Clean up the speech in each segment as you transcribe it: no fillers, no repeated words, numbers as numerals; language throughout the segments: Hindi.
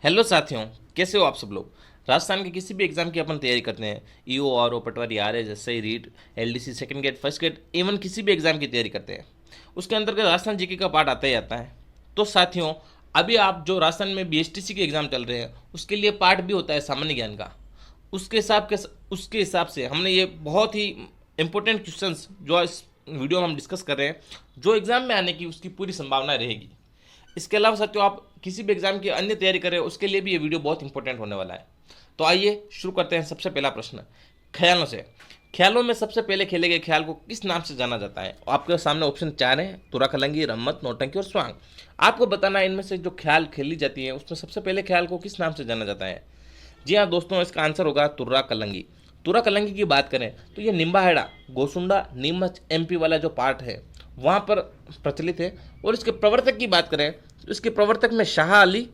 हेलो साथियों, कैसे हो आप सब लोग। राजस्थान के किसी भी एग्जाम की अपन तैयारी करते हैं। EO, RO, patwari, RS, SI, REET, LDC, second grade, first grade, even किसी भी एग्जाम की तैयारी करते हैं, उसके अंतर्गत राजस्थान जीके का पार्ट आता ही आता है। तो साथियों, अभी आप जो राजस्थान में बीएसटीसी के एग्जाम चल रहे हैं उसके लिए पार्ट भी होता है सामान्य ज्ञान का। उसके हिसाब से हमने ये बहुत ही इंपॉर्टेंट क्वेश्चंस जो इस वीडियो में हम डिस्कस कर रहे हैं, जो एग्जाम में आने की उसकी पूरी संभावना रहेगी। इसके अलावा साथियों, आप किसी भी एग्जाम की अन्य तैयारी करें उसके लिए भी ये वीडियो बहुत इंपॉर्टेंट होने वाला है। तो आइए शुरू करते हैं। सबसे पहला प्रश्न, ख्यालों से। ख्यालों में सबसे पहले खेले गए ख्याल को किस नाम से जाना जाता है। आपके सामने ऑप्शन चार है: तुरा कलंगी, रम्मत, नौटंकी और स्वांग। आपको बताना है इनमें से जो ख्याल खेली जाती है उसमें सबसे पहले ख्याल को किस नाम से जाना जाता है। जी हाँ दोस्तों, इसका आंसर होगा तुर्रा कलंगी। तुर्रा कलंगी की बात करें तो ये निम्बाहेड़ा, गोसुंडा, नीमच, एमपी वाला जो पार्ट है वहाँ पर प्रचलित है। और इसके प्रवर्तक की बात करें तो इसके प्रवर्तक में शाह अली,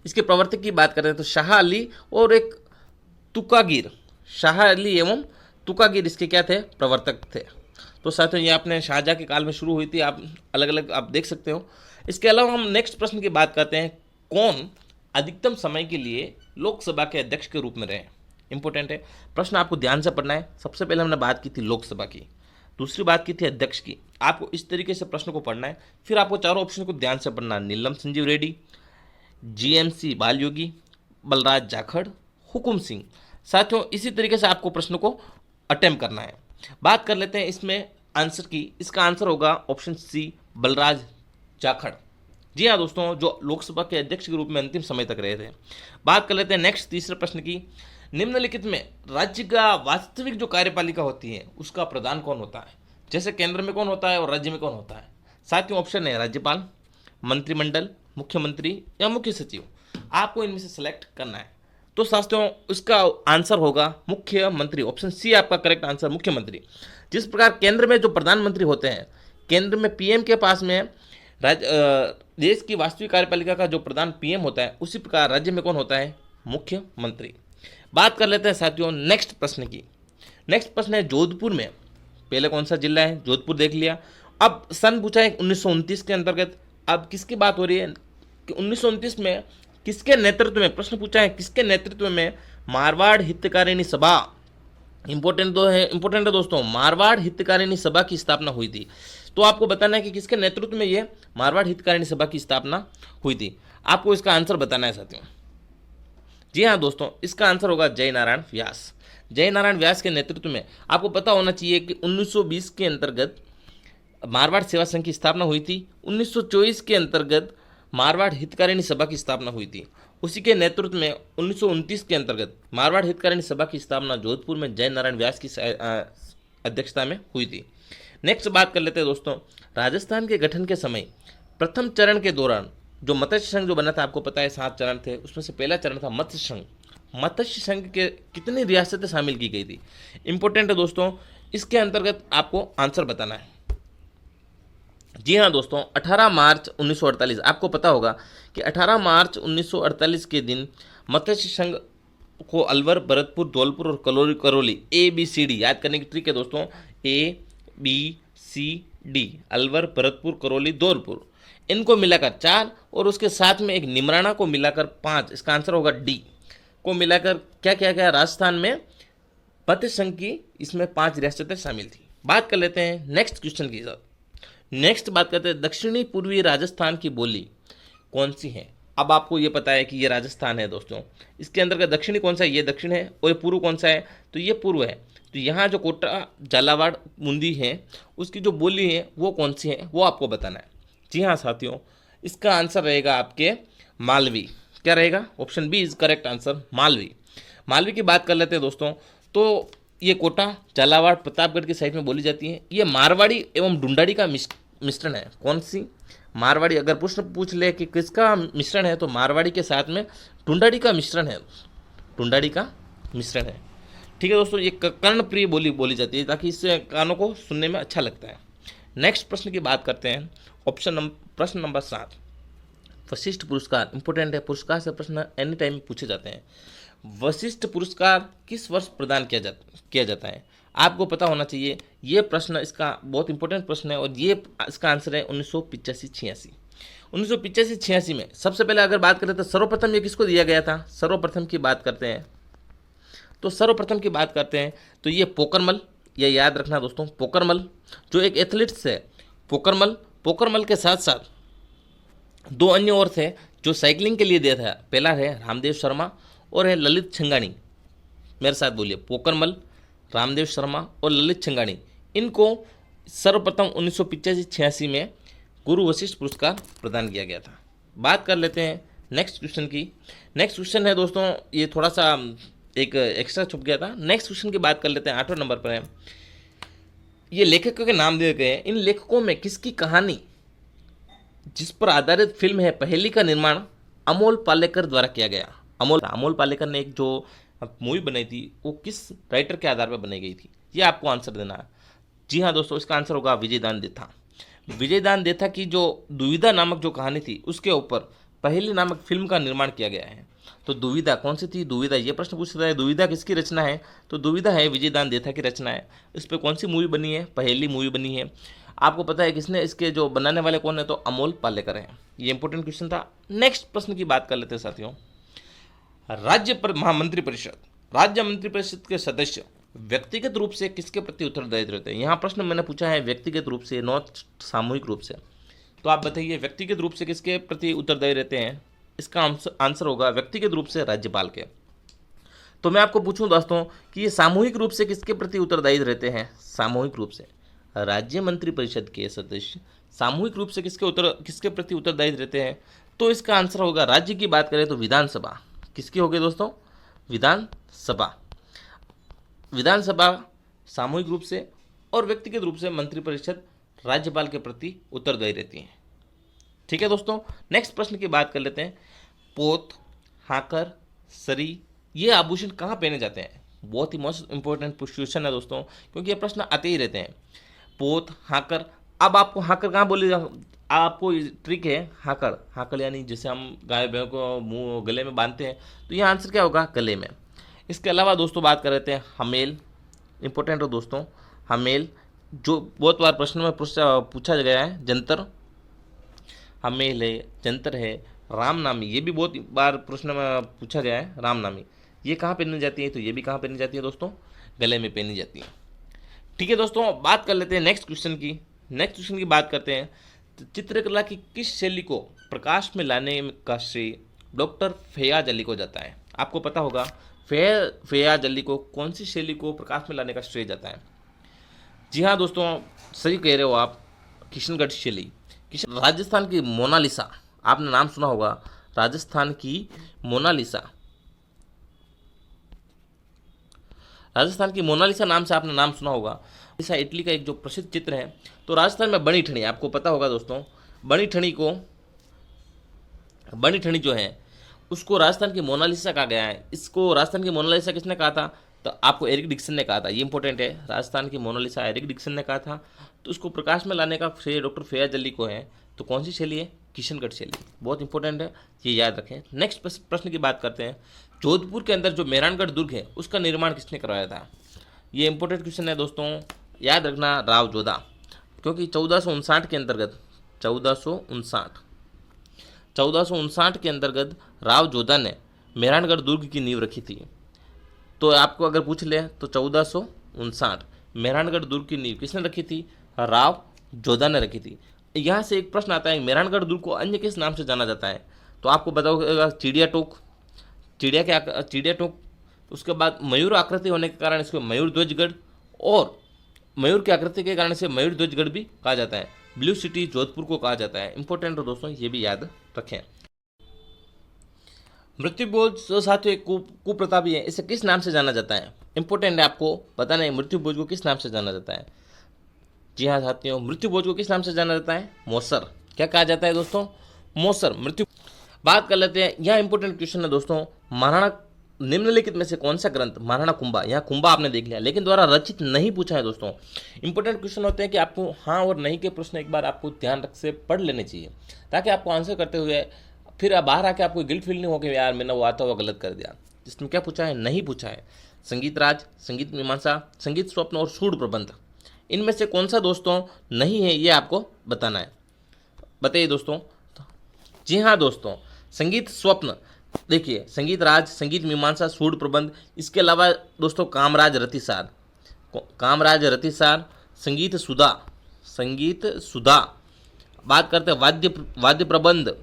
इसके प्रवर्तक की बात करें तो शाह अली और एक तुकागीर, शाह अली एवं तुकागीर इसके क्या थे, प्रवर्तक थे। तो साथियों, ये आपने शाहजहाँ के काल में शुरू हुई थी, आप अलग अलग आप देख सकते हो। इसके अलावा हम नेक्स्ट प्रश्न की बात करते हैं, कौन अधिकतम समय के लिए लोकसभा के अध्यक्ष के रूप में रहे। इंपॉर्टेंट है प्रश्न, आपको ध्यान से पढ़ना है। सबसे पहले हमने बात की थी लोकसभा की, दूसरी बात की थी अध्यक्ष की। आपको इस तरीके से प्रश्न को पढ़ना है। फिर आपको चारों ऑप्शन को ध्यान से पढ़ना है: नीलम संजीव रेड्डी, जीएमसी बालयोगी, बलराज जाखड़, हुकुम सिंह। साथियों, इसी तरीके से आपको प्रश्न को अटेम्प्ट करना है। बात कर लेते हैं इसमें आंसर की। इसका आंसर होगा ऑप्शन सी, बलराज जाखड़। जी हाँ दोस्तों, जो लोकसभा के अध्यक्ष के रूप में अंतिम समय तक रहे थे। बात कर लेते हैं नेक्स्ट तीसरे प्रश्न की। निम्नलिखित में राज्य का वास्तविक जो कार्यपालिका होती है उसका प्रधान कौन होता है। जैसे केंद्र में कौन होता है और राज्य में कौन होता है। साथियों, ऑप्शन है राज्यपाल, मंत्रिमंडल, मुख्यमंत्री या मुख्य सचिव। आपको इनमें से सेलेक्ट करना है। तो साथियों, इसका आंसर होगा मुख्यमंत्री। ऑप्शन सी आपका करेक्ट आंसर, मुख्यमंत्री। जिस प्रकार केंद्र में जो प्रधानमंत्री होते हैं, केंद्र में पीएम के पास में देश की वास्तविक कार्यपालिका का जो प्रधान पीएम होता है, उसी प्रकार राज्य में कौन होता है, मुख्यमंत्री। बात कर लेते हैं साथियों नेक्स्ट प्रश्न की। नेक्स्ट प्रश्न है जोधपुर में पहले कौन सा जिला है। जोधपुर देख लिया। अब सन पूछा है 1929 के अंतर्गत। अब किसकी बात हो रही है कि 1929 में किसके नेतृत्व में, प्रश्न पूछा है किसके नेतृत्व में मारवाड़ हितकारिणी सभा, इंपॉर्टेंट है दोस्तों, मारवाड़ हितकारिणी सभा की स्थापना हुई थी। तो आपको बताना है कि किसके नेतृत्व में ये मारवाड़ हितकारिणी सभा की स्थापना हुई थी। आपको इसका आंसर बताना है साथियों। जी हाँ दोस्तों, इसका आंसर होगा जय नारायण व्यास। जय नारायण व्यास के नेतृत्व में आपको पता होना चाहिए कि 1920 के अंतर्गत मारवाड़ सेवा संघ की स्थापना हुई थी। 1924 के अंतर्गत मारवाड़ हितकारिणी सभा की स्थापना हुई थी। उसी के नेतृत्व में 1929 के अंतर्गत मारवाड़ हितकारिणी सभा की स्थापना जोधपुर में जय नारायण व्यास की अध्यक्षता में हुई थी। नेक्स्ट बात कर लेते हैं दोस्तों, राजस्थान के गठन के समय प्रथम चरण के दौरान जो मत्स्य संघ जो बना था, आपको पता है 7 चरण थे, उसमें से पहला चरण था मत्स्य संघ। मत्स्य संघ के कितनी रियासतें शामिल की गई थी। इंपॉर्टेंट है दोस्तों, इसके अंतर्गत आपको आंसर बताना है। जी हाँ दोस्तों, 18 मार्च 1948, आपको पता होगा कि 18 मार्च 1948 के दिन मत्स्य संघ को अलवर, भरतपुर, धौलपुर और करौली ABCD याद करने की ट्रिक है दोस्तों। ABCD, अलवर, भरतपुर, करौली, धौलपुर, इनको मिलाकर 4 और उसके साथ में एक निमराना को मिलाकर 5। इसका आंसर होगा D को मिलाकर क्या क्या क्या राजस्थान में मत्स्य संघ की इसमें 5 रियासतें शामिल थी। बात कर लेते हैं नेक्स्ट क्वेश्चन की साथ। नेक्स्ट बात करते हैं दक्षिणी पूर्वी राजस्थान की बोली कौन सी है। अब आपको ये पता है कि ये राजस्थान है दोस्तों, इसके अंतर्गत दक्षिणी कौन सा है, ये दक्षिण है, और ये पूर्व कौन सा है, तो ये पूर्व है। तो यहाँ जो कोटा, झालावाड़, बूंदी है, उसकी जो बोली है वो कौन सी है, वो आपको बताना है। जी हाँ साथियों, इसका आंसर रहेगा आपके मालवी। क्या रहेगा, option B is correct answer, Malvi. Malvi की बात कर लेते हैं दोस्तों। तो ये कोटा, झालावाड़, प्रतापगढ़ की साइड में बोली जाती है। ये मारवाड़ी एवं ढूंढाड़ी का मिश्रण है। कौन सी, मारवाड़ी। अगर प्रश्न पूछ ले कि किसका मिश्रण है तो मारवाड़ी के साथ में ढूंढाड़ी का मिश्रण है, ढूंढाड़ी का मिश्रण है। ठीक है दोस्तों, ये कर्णप्रिय बोली बोली जाती है ताकि इससे कानों को सुनने में अच्छा लगता है। नेक्स्ट प्रश्न की बात करते हैं। प्रश्न नंबर 7, वशिष्ठ पुरस्कार। इंपॉर्टेंट है, पुरस्कार से प्रश्न एनी टाइम पूछे जाते हैं। वशिष्ठ पुरस्कार किस वर्ष प्रदान किया जाता है, आपको पता होना चाहिए। ये प्रश्न इसका बहुत इंपॉर्टेंट प्रश्न है और ये इसका आंसर है 1985-86। 1985-86 में सबसे पहले अगर बात करें तो सर्वप्रथम ये किसको दिया गया था, सर्वप्रथम की बात करते हैं तो सर्वप्रथम की बात करते हैं तो ये पोकरमल, ये याद रखना दोस्तों, पोकरमल जो एक एथलीट्स है, पोकरमल के साथ साथ दो अन्य और थे जो साइकिलिंग के लिए दिया था। पहला है रामदेव शर्मा और है ललित छिंगानी। मेरे साथ बोलिए, पोकरमल, रामदेव शर्मा और ललित छिंगानी, इनको सर्वप्रथम 1985-86 में गुरु वशिष्ठ पुरस्कार प्रदान किया गया था। बात कर लेते हैं नेक्स्ट क्वेश्चन की। नेक्स्ट क्वेश्चन है दोस्तों, ये थोड़ा सा एक एक्स्ट्रा छुप गया था। नेक्स्ट क्वेश्चन की बात कर लेते हैं, 8वें नंबर पर है। ये लेखकों के नाम दिए गए हैं, इन लेखकों में किसकी कहानी जिस पर आधारित फिल्म है पहेली का निर्माण अमोल पालेकर द्वारा किया गया। अमोल पालेकर ने एक जो मूवी बनाई थी वो किस राइटर के आधार पर बनाई गई थी, ये आपको आंसर देना है। जी हाँ दोस्तों, इसका आंसर होगा विजयदान देथा। विजयदान देथा की जो दुविधा नामक जो कहानी थी उसके ऊपर पहेली नामक फिल्म का निर्माण किया गया है। तो दुविधा कौन सी थी, दुविधा, ये प्रश्न पूछ रहा है, दुविधा किसकी रचना है, तो दुविधा है विजयदान देथा की रचना है। इस पर कौन सी मूवी बनी है, पहेली मूवी बनी है। आपको पता है किसने, इसके जो बनाने वाले कौन है, तो अमोल पालेकर हैं। ये इंपॉर्टेंट क्वेश्चन था। नेक्स्ट प्रश्न की बात कर लेते हैं साथियों। राज्य मंत्रिपरिषद के सदस्य व्यक्तिगत रूप से किसके प्रति उत्तरदायित्व रहते हैं। यहाँ प्रश्न मैंने पूछा है व्यक्तिगत रूप से, नॉट सामूहिक रूप से। तो आप बताइए व्यक्तिगत रूप से किसके प्रति उत्तरदायी रहते हैं। इसका आंसर होगा व्यक्तिगत रूप से राज्यपाल के। तो मैं आपको पूछूं दोस्तों कि ये सामूहिक रूप से किसके प्रति उत्तरदायी रहते हैं। सामूहिक रूप से राज्य मंत्रिपरिषद के सदस्य सामूहिक रूप से किसके प्रति उत्तरदायी रहते हैं। तो इसका आंसर होगा, राज्य की बात करें तो विधानसभा। किसकी होगी दोस्तों, विधानसभा सामूहिक रूप से और व्यक्तिगत रूप से मंत्रिपरिषद राज्यपाल के प्रति उत्तरदायी रहती है। ठीक है दोस्तों, नेक्स्ट प्रश्न की बात कर लेते हैं। पोत, हाकर, सरी, ये आभूषण कहाँ पहने जाते हैं। बहुत ही मोस्ट इंपॉर्टेंट क्वेश्चन है दोस्तों, क्योंकि ये प्रश्न आते ही रहते हैं। पोत, हाकर, अब आपको हाकर कहाँ बोले, आपको ट्रिक है हाकर यानी जैसे हम गाय भैंस को मुंह गले में बांधते हैं, तो ये आंसर क्या होगा, गले में। इसके अलावा दोस्तों बात कर लेते हैं हमेल, इंपॉर्टेंट हो दोस्तों, हमेल जो बहुत बार प्रश्न में पूछा गया है। जंतर, हमेल है, जंतर है। रामनामी, ये भी बहुत बार प्रश्न में पूछा गया है। रामनामी ये कहाँ पहनी जाती है, तो ये भी कहाँ पहनी जाती है दोस्तों, गले में पहनी जाती है। ठीक है दोस्तों, बात कर लेते हैं नेक्स्ट क्वेश्चन की बात करते हैं। तो चित्रकला की किस शैली को प्रकाश में लाने का श्रेय डॉक्टर फैयाज अली को जाता है। आपको पता होगा फैयाज अली को कौन सी शैली को प्रकाश में लाने का श्रेय जाता है। जी हाँ दोस्तों, सही कह रहे हो आप, किशनगढ़ शैली। राजस्थान की मोनालिसा, आपने नाम सुना होगा, राजस्थान की मोनालिसा नाम से आपने नाम सुना होगा। मोनालिसा इटली का एक जो प्रसिद्ध चित्र है। तो राजस्थान में बनी ठनी, आपको पता होगा दोस्तों, बनी ठनी जो है उसको राजस्थान की मोनालिसा कहा गया है। इसको राजस्थान की मोनालिसा किसने कहा था, तो आपको एरिक डिक्सन ने कहा था। ये इंपॉर्टेंट है, राजस्थान की मोनालिसा एरिक डिक्सन ने कहा था। तो उसको प्रकाश में लाने का श्रेय डॉक्टर फैयाज अली को है। तो कौन सी शैली है, किशनगढ़ शैली। बहुत इंपॉर्टेंट है, ये याद रखें। नेक्स्ट प्रश्न की बात करते हैं। जोधपुर के अंदर जो मेहरानगढ़ दुर्ग है उसका निर्माण किसने करवाया था। ये इंपॉर्टेंट क्वेश्चन है दोस्तों, याद रखना, राव जोधा। क्योंकि 1459 के अंतर्गत 1459 के अंतर्गत राव जोधा ने मेहरानगढ़ दुर्ग की नींव रखी थी। तो आपको अगर पूछ ले तो 1459 मेहरानगढ़ दुर्ग की नींव किसने रखी थी, राव जोधा ने रखी थी। यहाँ से एक प्रश्न आता है, मेहरानगढ़ दुर्ग को अन्य किस नाम से जाना जाता है। तो आपको बताओगे चिड़िया टोक, उसके बाद मयूर आकृति होने के कारण इसको मयूर ध्वजगढ़, और मयूर की आकृति के कारण से मयूर ध्वजगढ़ भी कहा जाता है। ब्लू सिटी जोधपुर को कहा जाता है। इंपॉर्टेंट हो दोस्तों, ये भी याद रखें। मृत्युभोज जो साथियों एक कुप्रथा भी है, इसे किस नाम से जाना जाता है। इंपॉर्टेंट है, आपको बताना है मृत्युभोज को किस नाम से जाना जाता है। जी हाँ साथियों, मृत्युभोज को किस नाम से जाना जाता है, मौसर। क्या कहा जाता है दोस्तों, मौसर, मृत्यु। बात कर लेते हैं, यहाँ इंपॉर्टेंट क्वेश्चन है दोस्तों, महाराणा निम्नलिखित में से कौन सा ग्रंथ, महाराणा कुंभा, यहाँ कुंभा आपने देख लिया लेकिन द्वारा रचित नहीं पूछा है दोस्तों। इंपॉर्टेंट क्वेश्चन होते हैं कि आपको हाँ और नहीं के प्रश्न एक बार आपको ध्यान रख से पढ़ लेने चाहिए, ताकि आपको आंसर करते हुए फिर बाहर आके आपको गिल्ट फील नहीं हो कि यार मैंने वो आता हुआ गलत कर दिया। इसमें क्या पूछा है, नहीं पूछा है। संगीत राज, संगीत मीमांसा, संगीत स्वप्न और सूढ़ प्रबंध, इनमें से कौन सा दोस्तों नहीं है, ये आपको बताना है। बताइए दोस्तों। जी हाँ दोस्तों, संगीत स्वप्न, देखिए संगीत राज, संगीत मीमांसा, सूड प्रबंध, इसके अलावा दोस्तों कामराज रतिसार, कामराज रतिसार, संगीत सुधा, संगीत सुधा। बात करते हैं वाद्य वाद्य प्रबंध,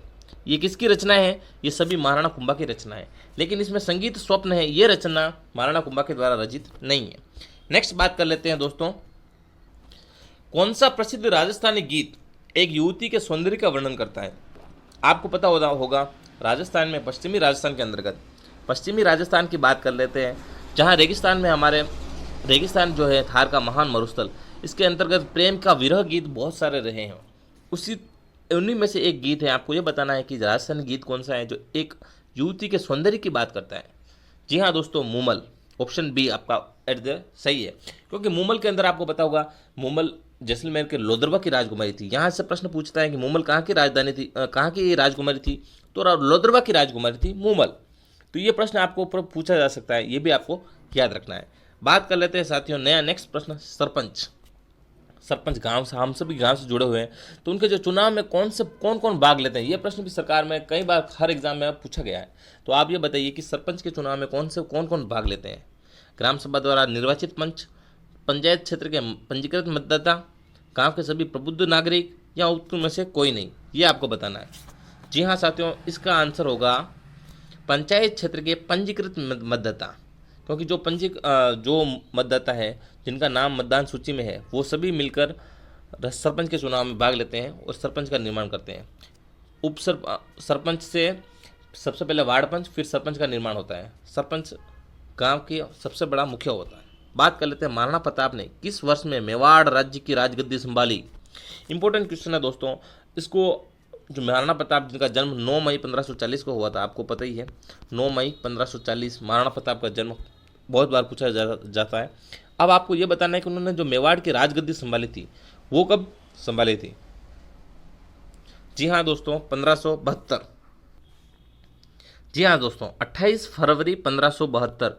ये किसकी रचना है? ये सभी महाराणा कुंभा की रचना है, लेकिन इसमें संगीत स्वप्न है, ये रचना महाराणा कुंभा के द्वारा रचित नहीं है। नेक्स्ट बात कर लेते हैं दोस्तों, कौन सा प्रसिद्ध राजस्थानी गीत एक युवती के सौंदर्य का वर्णन करता है? आपको पता होगा राजस्थान में, पश्चिमी राजस्थान के अंतर्गत, पश्चिमी राजस्थान की बात कर लेते हैं, जहाँ रेगिस्तान में हमारे रेगिस्तान जो है थार का महान मरुस्थल, इसके अंतर्गत प्रेम का विरह गीत बहुत सारे रहे हैं। उन्हीं में से एक गीत है, आपको ये बताना है कि राजस्थानी गीत कौन सा है जो एक युवती के सौंदर्य की बात करता है। जी हाँ दोस्तों, मूमल, ऑप्शन बी आपका एट द सही है, क्योंकि मूमल के अंदर आपको पता होगा मूमल जैसलमेर के लोदरबा की राजकुमारी थी। यहाँ से प्रश्न पूछता है कि मूमल कहाँ की राजधानी थी, कहाँ की राजकुमारी थी? तो लोदरबा की राजकुमारी थी मूमल। तो ये प्रश्न आपको ऊपर पूछा जा सकता है, ये भी आपको याद रखना है। बात कर लेते हैं साथियों, नया नेक्स्ट प्रश्न, सरपंच। सरपंच गांव से, हम सभी गांव से जुड़े हुए हैं, तो उनके जो चुनाव में कौन कौन भाग लेते हैं, ये प्रश्न भी सरकार में कई बार हर एग्जाम में पूछा गया है। तो आप ये बताइए कि सरपंच के चुनाव में कौन कौन भाग लेते हैं? ग्राम सभा द्वारा निर्वाचित पंच, पंचायत क्षेत्र के पंजीकृत मतदाता, गांव के सभी प्रबुद्ध नागरिक, या उनमें से कोई नहीं, ये आपको बताना है। जी हाँ साथियों, इसका आंसर होगा पंचायत क्षेत्र के पंजीकृत मतदाता, क्योंकि जो मतदाता है जिनका नाम मतदान सूची में है, वो सभी मिलकर सरपंच के चुनाव में भाग लेते हैं और सरपंच का निर्माण करते हैं। सरपंच से सबसे पहले वार्ड पंच, फिर सरपंच का निर्माण होता है। सरपंच गांव की सबसे बड़ा मुखिया होता है। बात कर लेते हैं, महाराणा प्रताप ने किस वर्ष में मेवाड़ राज्य की राजगद्दी संभाली? इंपॉर्टेंट क्वेश्चन है दोस्तों। इसको जो महाराणा प्रताप, जिनका जन्म 9 मई 1540 को हुआ था, आपको पता ही है 9 मई 1540 महाराणा प्रताप का जन्म बहुत बार पूछा जाता है। अब आपको ये बताना है कि उन्होंने जो मेवाड़ की राजगद्दी संभाली थी वो कब संभाली थी? जी हाँ दोस्तों, 1572। जी हाँ दोस्तों, 28 फरवरी 1572,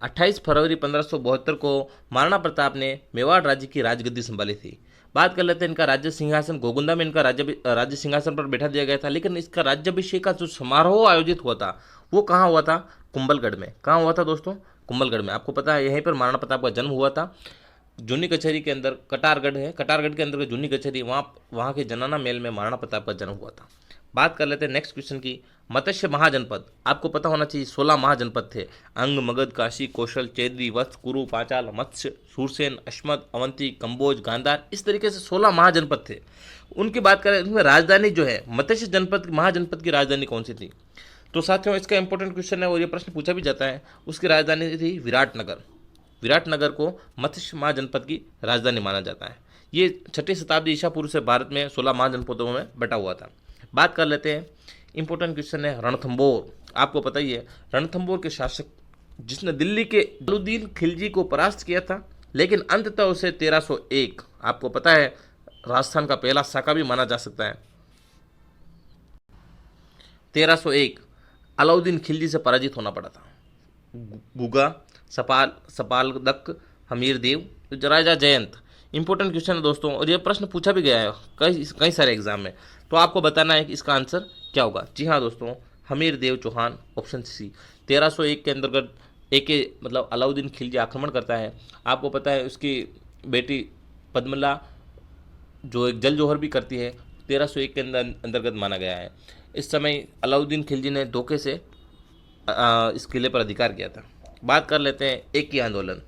28 फरवरी 1572 को महाराणा प्रताप ने मेवाड़ राज्य की राजगद्दी संभाली थी। बात कर लेते हैं इनका राज्य सिंहासन, गोगुंदा में इनका राज्य सिंहासन पर बैठा दिया गया था, लेकिन इसका राज्याभिषेक का जो समारोह आयोजित हुआ था वो कहाँ हुआ था? कुंभलगढ़ में। कहाँ हुआ था दोस्तों? कुंभलगढ़ में। आपको पता है यहीं पर महाराणा प्रताप का जन्म हुआ था। जूनी कचहरी के अंदर कटारगढ़ है, कटारगढ़ के अंदर जूनी कचहरी, वहाँ के जनाना मेल में महाराणा प्रताप का जन्म हुआ था। बात कर लेते हैं नेक्स्ट क्वेश्चन की, मत्स्य महाजनपद। आपको पता होना चाहिए 16 महाजनपद थे, अंग, मगध, काशी, कौशल, चेदी, वत्स, कुरु, पांचाल, मत्स्य, सूरसेन, अश्मत, अवंती, कंबोज, गांधार, इस तरीके से 16 महाजनपद थे। उनकी बात करें, उनमें राजधानी जो है मत्स्य जनपद, महाजनपद की राजधानी कौन सी थी? तो साथियों, इसका इंपॉर्टेंट क्वेश्चन है और ये प्रश्न पूछा भी जाता है। उसकी राजधानी थी विराटनगर। विराटनगर को मत्स्य महाजनपद की राजधानी माना जाता है। ये 6वीं शताब्दी ईसा पूर्व से भारत में 16 महाजनपदों में बटा हुआ था। बात कर लेते हैं, इंपॉर्टेंट क्वेश्चन है रणथंबोर। आपको पता ही है रणथंबोर के शासक जिसने दिल्ली के जलालुद्दीन खिलजी को परास्त किया था, लेकिन अंततः उसे 1301, आपको पता है राजस्थान का पहला साका भी माना जा सकता है, 1301 अलाउद्दीन खिलजी से पराजित होना पड़ा था। गुगा, सपालदक, हमीर देव, राजा जयंत। इंपॉर्टेंट क्वेश्चन है दोस्तों और ये प्रश्न पूछा भी गया है कई सारे एग्जाम में। तो आपको बताना है कि इसका आंसर क्या होगा। जी हाँ दोस्तों, हमीर देव चौहान, ऑप्शन सी। 1301 के अंतर्गत मतलब अलाउद्दीन खिलजी आक्रमण करता है। आपको पता है उसकी बेटी पद्मला जो एक जल जौहर भी करती है, 1301 के अंतर्गत माना गया है। इस समय अलाउद्दीन खिलजी ने धोखे से इस किले पर अधिकार किया था। बात कर लेते हैं एक ही आंदोलन।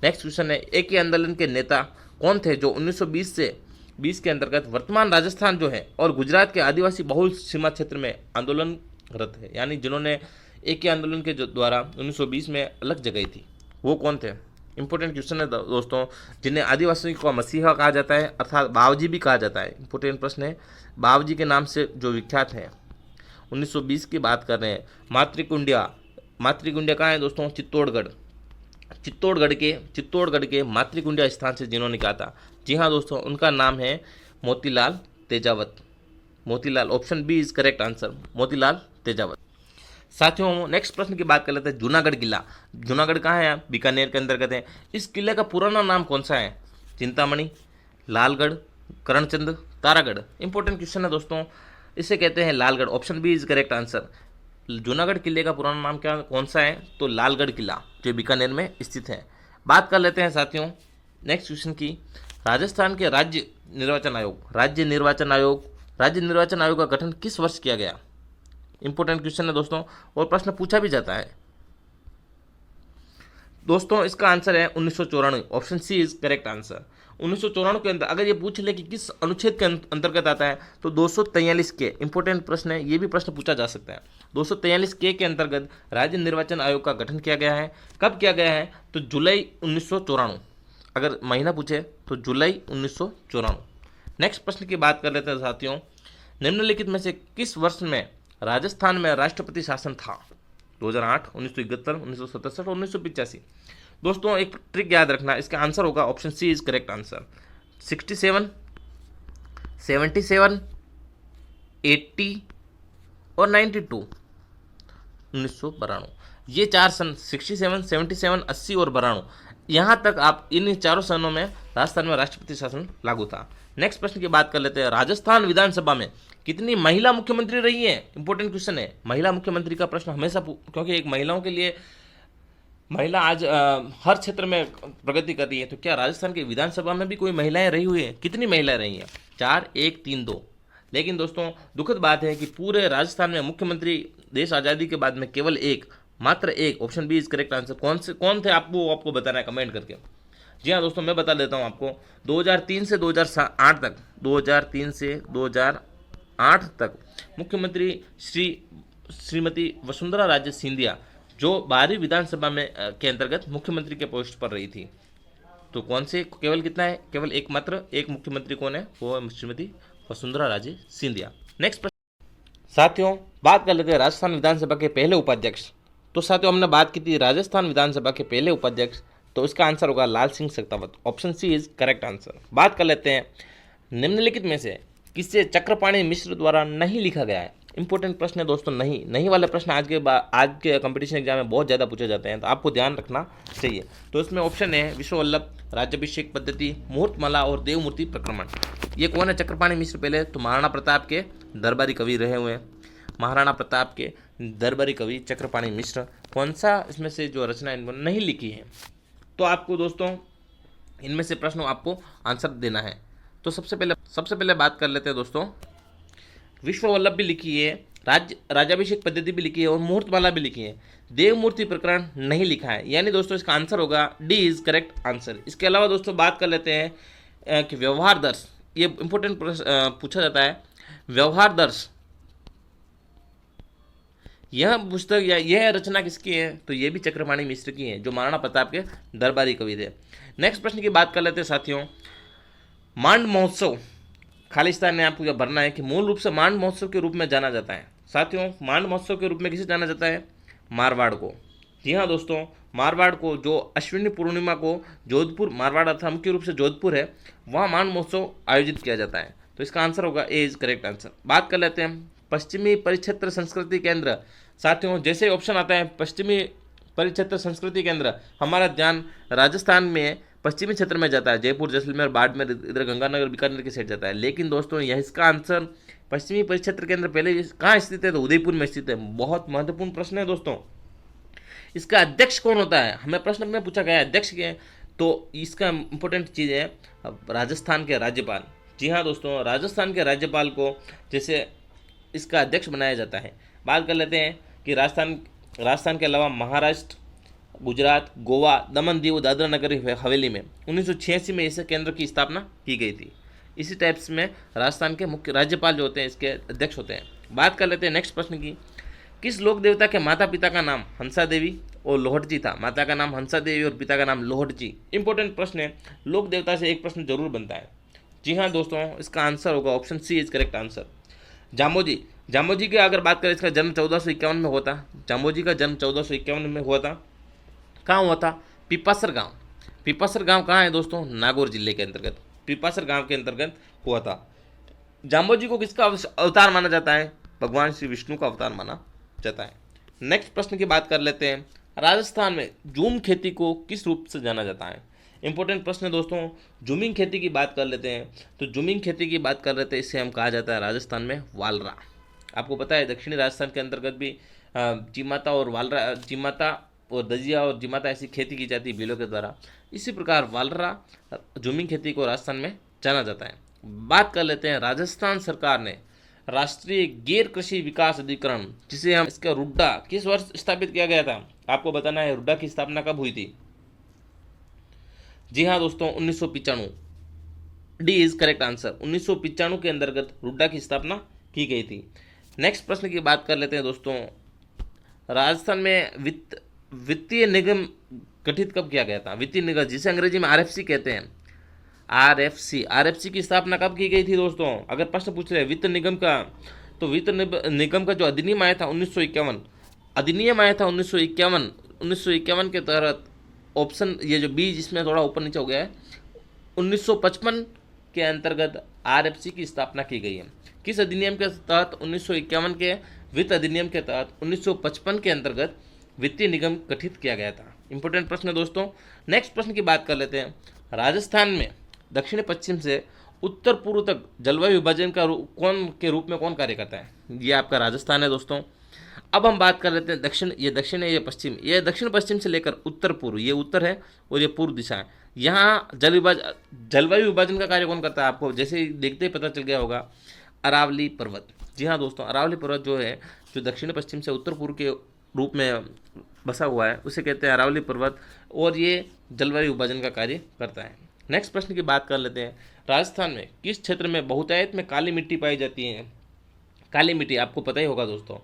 नेक्स्ट क्वेश्चन है, एक ही आंदोलन के नेता कौन थे जो 1920 से 20 के अंतर्गत वर्तमान राजस्थान जो है और गुजरात के आदिवासी बहुल सीमा क्षेत्र में आंदोलनरत है, यानी जिन्होंने एक ही आंदोलन के द्वारा 1920 में अलग जगह थी, वो कौन थे? इंपॉर्टेंट क्वेश्चन है दोस्तों, जिन्हें आदिवासियों का मसीहा कहा जाता है, अर्थात बावजी भी कहा जाता है। इंपॉर्टेंट प्रश्न है, बावजी के नाम से जो विख्यात हैं। 1920 की बात कर रहे हैं। मातृकुंडिया कहाँ है दोस्तों? चित्तौड़गढ़ के मातृकुंडिया स्थान से जिन्होंने कहा था, जी हाँ दोस्तों, उनका नाम है Motilal Tejawat. Motilal, option B is correct answer, Motilal Tejawat. साथियों, नेक्स्ट प्रश्न की बात कर लेते हैं, जूनागढ़ किला। जूनागढ़ कहाँ है? बीकानेर के अंतर्गत है। इस किले का पुराना नाम कौन सा है? चिंतामणि, लालगढ़, करणचंद, तारागढ़। इंपॉर्टेंट क्वेश्चन है दोस्तों। इसे कहते हैं Lalgarh. Option B is correct answer. Junagarh किले का पुराना नाम क्या कौन सा है? तो लालगढ़ किला, जो बीकानेर में स्थित है। बात कर लेते हैं साथियों नेक्स्ट क्वेश्चन की। राजस्थान के राज्य निर्वाचन आयोग का गठन किस वर्ष किया गया? इंपॉर्टेंट क्वेश्चन है दोस्तों, और प्रश्न पूछा भी जाता है दोस्तों। इसका आंसर है 1994। Option C is correct answer. 1994 के अंदर अगर ये पूछ ले कि किस अनुच्छेद के अंतर्गत आता है, तो 243 के। इंपॉर्टेंट प्रश्न है, ये भी प्रश्न पूछा जा सकता है। 243 के अंतर्गत राज्य निर्वाचन आयोग का गठन किया गया है। कब किया गया है? तो जुलाई 1994। अगर महीना पूछे तो जुलाई 1994। नेक्स्ट प्रश्न की बात कर लेते हैं साथियों। निम्नलिखित में से किस वर्ष में राजस्थान में राष्ट्रपति शासन था? 2008, 1971, 1967 और 1985। दोस्तों एक ट्रिक याद रखना, इसका आंसर होगा option C is correct answer. 67, 77, 80 और 92। 1992। ये चार सन 67, 77, 80 और 92, यहाँ तक आप इन चारों सनों में राजस्थान में राष्ट्रपति शासन लागू था। नेक्स्ट प्रश्न की बात कर लेते हैं। राजस्थान विधानसभा में कितनी महिला मुख्यमंत्री रही है? इंपॉर्टेंट क्वेश्चन है। महिला मुख्यमंत्री का प्रश्न हमेशा क्योंकि एक महिलाओं के लिए महिला आज हर क्षेत्र में प्रगति कर रही है, तो क्या राजस्थान की विधानसभा में भी कोई महिलाएं रही हुई है? कितनी महिलाएं रही हैं? 4, 1, 3, 2। लेकिन दोस्तों दुखद बात है कि पूरे राजस्थान में मुख्यमंत्री देश आज़ादी के बाद में केवल एक, मात्र एक। Option B is correct answer. कौन थे आपको बताना है कमेंट करके। जी हाँ दोस्तों, मैं बता देता हूँ आपको। 2003 से 2008 तक, 2003 से 2008 तक मुख्यमंत्री श्रीमती वसुंधरा राजे सिंधिया, जो 12वीं विधानसभा में के अंतर्गत मुख्यमंत्री के पोस्ट पर रही थी। तो कौन से केवल कितना है? केवल एक, मात्र एक मुख्यमंत्री कौन है? वो है श्रीमती वसुंधरा राजे सिंधिया। नेक्स्ट प्रश्न साथियों, बात कर लेते हैं राजस्थान विधानसभा के पहले उपाध्यक्ष। तो साथियों हमने बात की थी राजस्थान विधानसभा के पहले उपाध्यक्ष, तो इसका आंसर होगा Lal Singh Shekhawat. Option C is correct answer. बात कर लेते हैं निम्नलिखित में से किसे चक्रपाणी मिश्र द्वारा नहीं लिखा गया है? इंपॉर्टेंट प्रश्न है दोस्तों। नहीं वाले प्रश्न आज के कंपटीशन एग्जाम में बहुत ज़्यादा पूछे जाते हैं, तो आपको ध्यान रखना चाहिए। तो इसमें ऑप्शन है विश्व वल्लभ, राज्याभिषेक पद्धति, मुहूर्तमाला और देवमूर्ति प्रक्रमण। ये कौन है चक्रपाणी मिश्र? पहले तो महाराणा प्रताप के दरबारी कवि रहे हुए हैं। महाराणा प्रताप के दरबारी कवि चक्रपाणी मिश्र। कौन सा इसमें से जो रचना इन्होंने नहीं लिखी है? तो आपको दोस्तों इनमें से प्रश्न आपको आंसर देना है। तो सबसे पहले बात कर लेते हैं दोस्तों। विश्व वल्लभ भी लिखी है, राज्याभिषेक पद्धति भी लिखी है और मुहूर्तमाला भी लिखी है। देवमूर्ति प्रकरण नहीं लिखा है, यानी दोस्तों इसका आंसर होगा डी इज करेक्ट आंसर। इसके अलावा दोस्तों बात कर लेते हैं कि व्यवहार दर्श, ये इंपॉर्टेंट पूछा जाता है। व्यवहार दर्श यह पुस्तक या यह रचना किसकी है? तो ये भी चक्रपाणी मिश्र की है, जो महाराणा प्रताप के दरबारी कवि थे। नेक्स्ट प्रश्न की बात कर लेते हैं साथियों। मांड महोत्सव, खालिस्तान ने आपको यह भरना है कि मूल रूप से मांड महोत्सव के रूप में जाना जाता है। साथियों मांड महोत्सव के रूप में किसे जाना जाता है? मारवाड़ को। जी हाँ दोस्तों, मारवाड़ को, जो अश्विनी पूर्णिमा को जोधपुर, मारवाड़ अर्थात मुख्य रूप से जोधपुर है, वहाँ मांड महोत्सव आयोजित किया जाता है। तो इसका आंसर होगा ए इज करेक्ट आंसर। बात कर लेते हैं पश्चिमी परिक्षेत्र संस्कृति केंद्र। साथियों जैसे ऑप्शन आता है पश्चिमी परिक्षेत्र संस्कृति केंद्र, हमारा ध्यान राजस्थान में पश्चिमी क्षेत्र में जाता है। जयपुर, जैसलमेर, बाड़मेर, इधर गंगानगर, बीकानेर की साइड जाता है। लेकिन दोस्तों यह इसका आंसर पश्चिमी परिक्षेत्र केंद्र पहले कहाँ स्थित है? तो उदयपुर में स्थित है। बहुत महत्वपूर्ण प्रश्न है दोस्तों। इसका अध्यक्ष कौन होता है? हमें प्रश्न में पूछा गया है अध्यक्ष के, तो इसका इंपॉर्टेंट चीज़ है राजस्थान के राज्यपाल। जी हाँ दोस्तों, राजस्थान के राज्यपाल को जैसे इसका अध्यक्ष बनाया जाता है। बात कर लेते हैं कि राजस्थान के अलावा महाराष्ट्र, गुजरात, गोवा, दमन, दीव, दादरा नगर हवेली में 1986 में इस केंद्र की स्थापना की गई थी। इसी टाइप्स में राजस्थान के मुख्य राज्यपाल जो होते हैं इसके अध्यक्ष होते हैं। बात कर लेते हैं नेक्स्ट प्रश्न की। किस लोक देवता के माता पिता का नाम हंसा देवी और लोहट जी था? माता का नाम हंसा देवी और पिता का नाम लोहट जी। इंपॉर्टेंट प्रश्न है, लोक देवता से एक प्रश्न जरूर बनता है। जी हाँ दोस्तों, इसका आंसर होगा option C is correct answer. Jambhoji की अगर बात करें, इसका जन्म 1451 में हुआ था। जामोजी का जन्म 1451 में हुआ था। कहाँ हुआ था? पिपासर गांव। पिपासर गांव कहाँ है दोस्तों? नागौर जिले के अंतर्गत पिपासर गांव के अंतर्गत हुआ था। जाम्बोजी को किसका अवतार माना जाता है? भगवान श्री विष्णु का अवतार माना जाता है। नेक्स्ट प्रश्न की बात कर लेते हैं। राजस्थान में जूम खेती को किस रूप से जाना जाता है? इंपॉर्टेंट प्रश्न है दोस्तों। जूमिंग खेती की बात कर लेते हैं। तो जूमिंग खेती की बात कर लेते हैं, इसे हम कहा जाता है राजस्थान में वालरा। आपको पता है दक्षिणी राजस्थान के अंतर्गत भी चिमाता और वालरा, चिमाता और दजिया और जिमाता ऐसी खेती की जाती है बैलों के द्वारा। इसी प्रकार वालरा जूमिंग खेती को राजस्थान में जाना जाता है। बात कर लेते हैं, राजस्थान सरकार ने राष्ट्रीय गैर कृषि विकास अधिकरण, जिसे हम इसका रुड्डा, किस वर्ष स्थापित किया गया था? आपको बताना है रुड्डा की स्थापना कब हुई थी। जी हाँ दोस्तों, 1995। D is correct answer. 1995 के अंतर्गत रुड्डा की स्थापना की गई थी। नेक्स्ट प्रश्न की बात कर लेते हैं दोस्तों, राजस्थान में वित्तीय निगम गठित कब किया गया था? वित्तीय निगम, जिसे अंग्रेजी में आरएफसी कहते हैं। आरएफसी की स्थापना कब की गई थी दोस्तों? अगर प्रश्न पूछ रहे हैं वित्त निगम का, तो वित्त निगम का जो अधिनियम आया था 1951, अधिनियम आया था 1951 के तहत ऑप्शन, ये जो बी जिसमें थोड़ा ऊपर नीचे हो गया है, 1955 के अंतर्गत आरएफसी की स्थापना की गई है। किस अधिनियम के तहत? 1951 के वित्त अधिनियम के तहत 1955 के अंतर्गत वित्तीय निगम गठित किया गया था। इंपॉर्टेंट प्रश्न है दोस्तों। नेक्स्ट प्रश्न की बात कर लेते हैं, राजस्थान में दक्षिण पश्चिम से उत्तर पूर्व तक जलवायु विभाजन का रूप में कौन कार्य करता है? ये आपका राजस्थान है दोस्तों। अब हम बात कर लेते हैं दक्षिण, ये दक्षिण है, ये पश्चिम, ये दक्षिण पश्चिम से लेकर उत्तर पूर्व, ये उत्तर है और ये पूर्व दिशा है। यहाँ जलवायु विभाजन का कार्य कौन करता है? आपको जैसे ही देखते ही पता चल गया होगा, अरावली पर्वत। जी हाँ दोस्तों, अरावली पर्वत जो है, जो दक्षिण पश्चिम से उत्तर पूर्व के रूप में बसा हुआ है, उसे कहते हैं अरावली पर्वत, और ये जलवायु विभाजन का कार्य करता है। नेक्स्ट प्रश्न की बात कर लेते हैं, राजस्थान में किस क्षेत्र में बहुतायत में काली मिट्टी पाई जाती है? काली मिट्टी आपको पता ही होगा दोस्तों।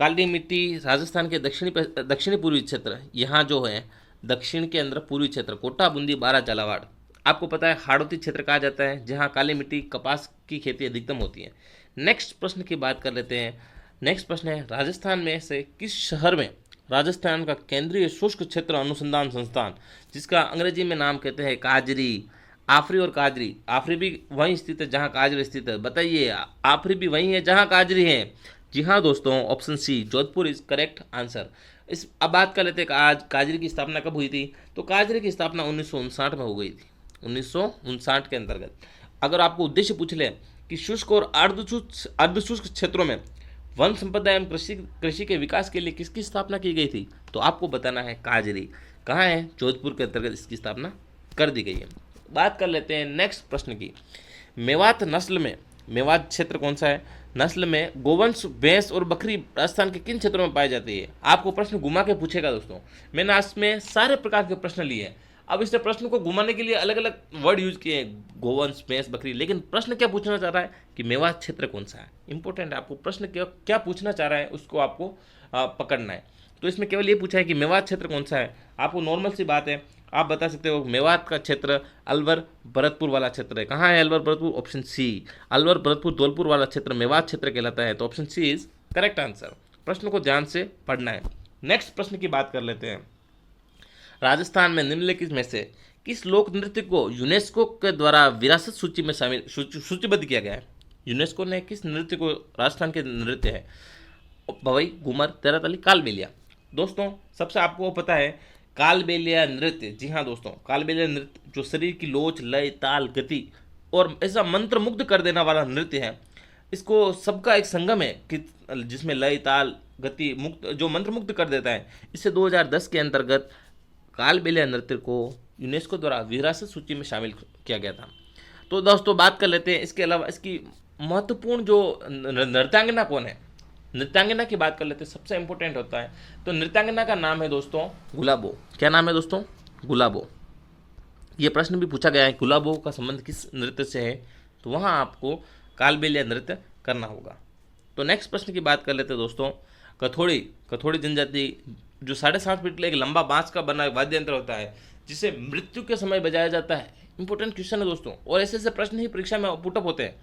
काली मिट्टी राजस्थान के दक्षिणी पूर्वी क्षेत्र, यहाँ जो है दक्षिण के अंदर पूर्वी क्षेत्र, कोटा, बूंदी, बारा, झालावाड़, आपको पता है हाड़ौती क्षेत्र कहा जाता है, जहाँ काली मिट्टी कपास की खेती अधिकतम होती है। नेक्स्ट प्रश्न की बात कर लेते हैं। नेक्स्ट प्रश्न है, राजस्थान में से किस शहर में राजस्थान का केंद्रीय शुष्क क्षेत्र अनुसंधान संस्थान, जिसका अंग्रेजी में नाम कहते हैं काजरी, आफरी और काजरी, आफरी भी वहीं स्थित है जहां काजरी स्थित है। बताइए, आफरी भी वहीं है जहां काजरी है? जी हाँ दोस्तों, option C Jodhpur is correct answer. अब बात कर लेते हैं आज काजरी की स्थापना कब हुई थी? तो काजरी की स्थापना 1959 में हो गई थी, 1959 के अंतर्गत। अगर आपको उद्देश्य पूछ ले कि शुष्क और अर्धशुष्क क्षेत्रों में वन संपदा एवं कृषि के विकास के लिए किसकी स्थापना की गई थी, तो आपको बताना है काजरी। कहाँ है? जोधपुर के अंतर्गत इसकी स्थापना कर दी गई है। बात कर लेते हैं नेक्स्ट प्रश्न की, मेवात नस्ल में, मेवात क्षेत्र कौन सा है? नस्ल में गोवंश, भैंस और बकरी राजस्थान के किन क्षेत्रों में पाई जाती है? आपको प्रश्न घुमा के पूछेगा दोस्तों। मैंने आज में सारे प्रकार के प्रश्न लिए हैं। अब इसने प्रश्न को घुमाने के लिए अलग अलग वर्ड यूज किए हैं, गोवंश, भैंस, बकरी, लेकिन प्रश्न क्या पूछना चाह रहा है कि मेवात क्षेत्र कौन सा है? इंपॉर्टेंट है, आपको प्रश्न क्या पूछना चाह रहा है उसको आपको पकड़ना है। तो इसमें केवल ये पूछा है कि मेवात क्षेत्र कौन सा है। आपको नॉर्मल सी बात है, आप बता सकते हो मेवात का क्षेत्र अलवर भरतपुर वाला क्षेत्र है। कहाँ है अलवर भरतपुर? ऑप्शन सी, अलवर भरतपुर धौलपुर वाला क्षेत्र मेवात क्षेत्र कहलाता है। तो option C is correct answer. प्रश्न को ध्यान से पढ़ना है। नेक्स्ट प्रश्न की बात कर लेते हैं, राजस्थान में निम्नलिखित में से किस लोक नृत्य को यूनेस्को के द्वारा विरासत सूची में सूचीबद्ध किया गया है? यूनेस्को ने किस नृत्य को, राजस्थान के नृत्य है भवई, घूमर, तेराताली, कालबेलिया। दोस्तों सबसे आपको पता है कालबेलिया नृत्य, जी हाँ दोस्तों, कालबेलिया नृत्य जो शरीर की लोच, लय, ताल, गति और ऐसा मंत्र मुग्ध कर देने वाला नृत्य है। इसको सबका एक संगम है कि जिसमें लय, ताल, गति मुक्त, जो मंत्र मुग्ध कर देता है। इसे 2010 के अंतर्गत कालबेलिया नृत्य को यूनेस्को द्वारा विरासत सूची में शामिल किया गया था। तो दोस्तों बात कर लेते हैं इसके अलावा इसकी महत्वपूर्ण जो नृत्यांगना कौन है, नृत्यांगना की बात कर लेते हैं, सबसे इंपॉर्टेंट होता है। तो नृत्यांगना का नाम है दोस्तों गुलाबो। क्या नाम है दोस्तों? गुलाबो। ये प्रश्न भी पूछा गया है, गुलाबो का संबंध किस नृत्य से है? तो वहाँ आपको कालबेलिया नृत्य करना होगा। तो नेक्स्ट प्रश्न की बात कर लेते हैं दोस्तों, कथोड़ी जनजाति जो 7.5 फीट एक लंबा बांस का बना वाद्य यंत्र होता है, जिसे मृत्यु के समय बजाया जाता है। इंपॉर्टेंट क्वेश्चन है दोस्तों, और ऐसे प्रश्न ही परीक्षा में पुटअप होते हैं।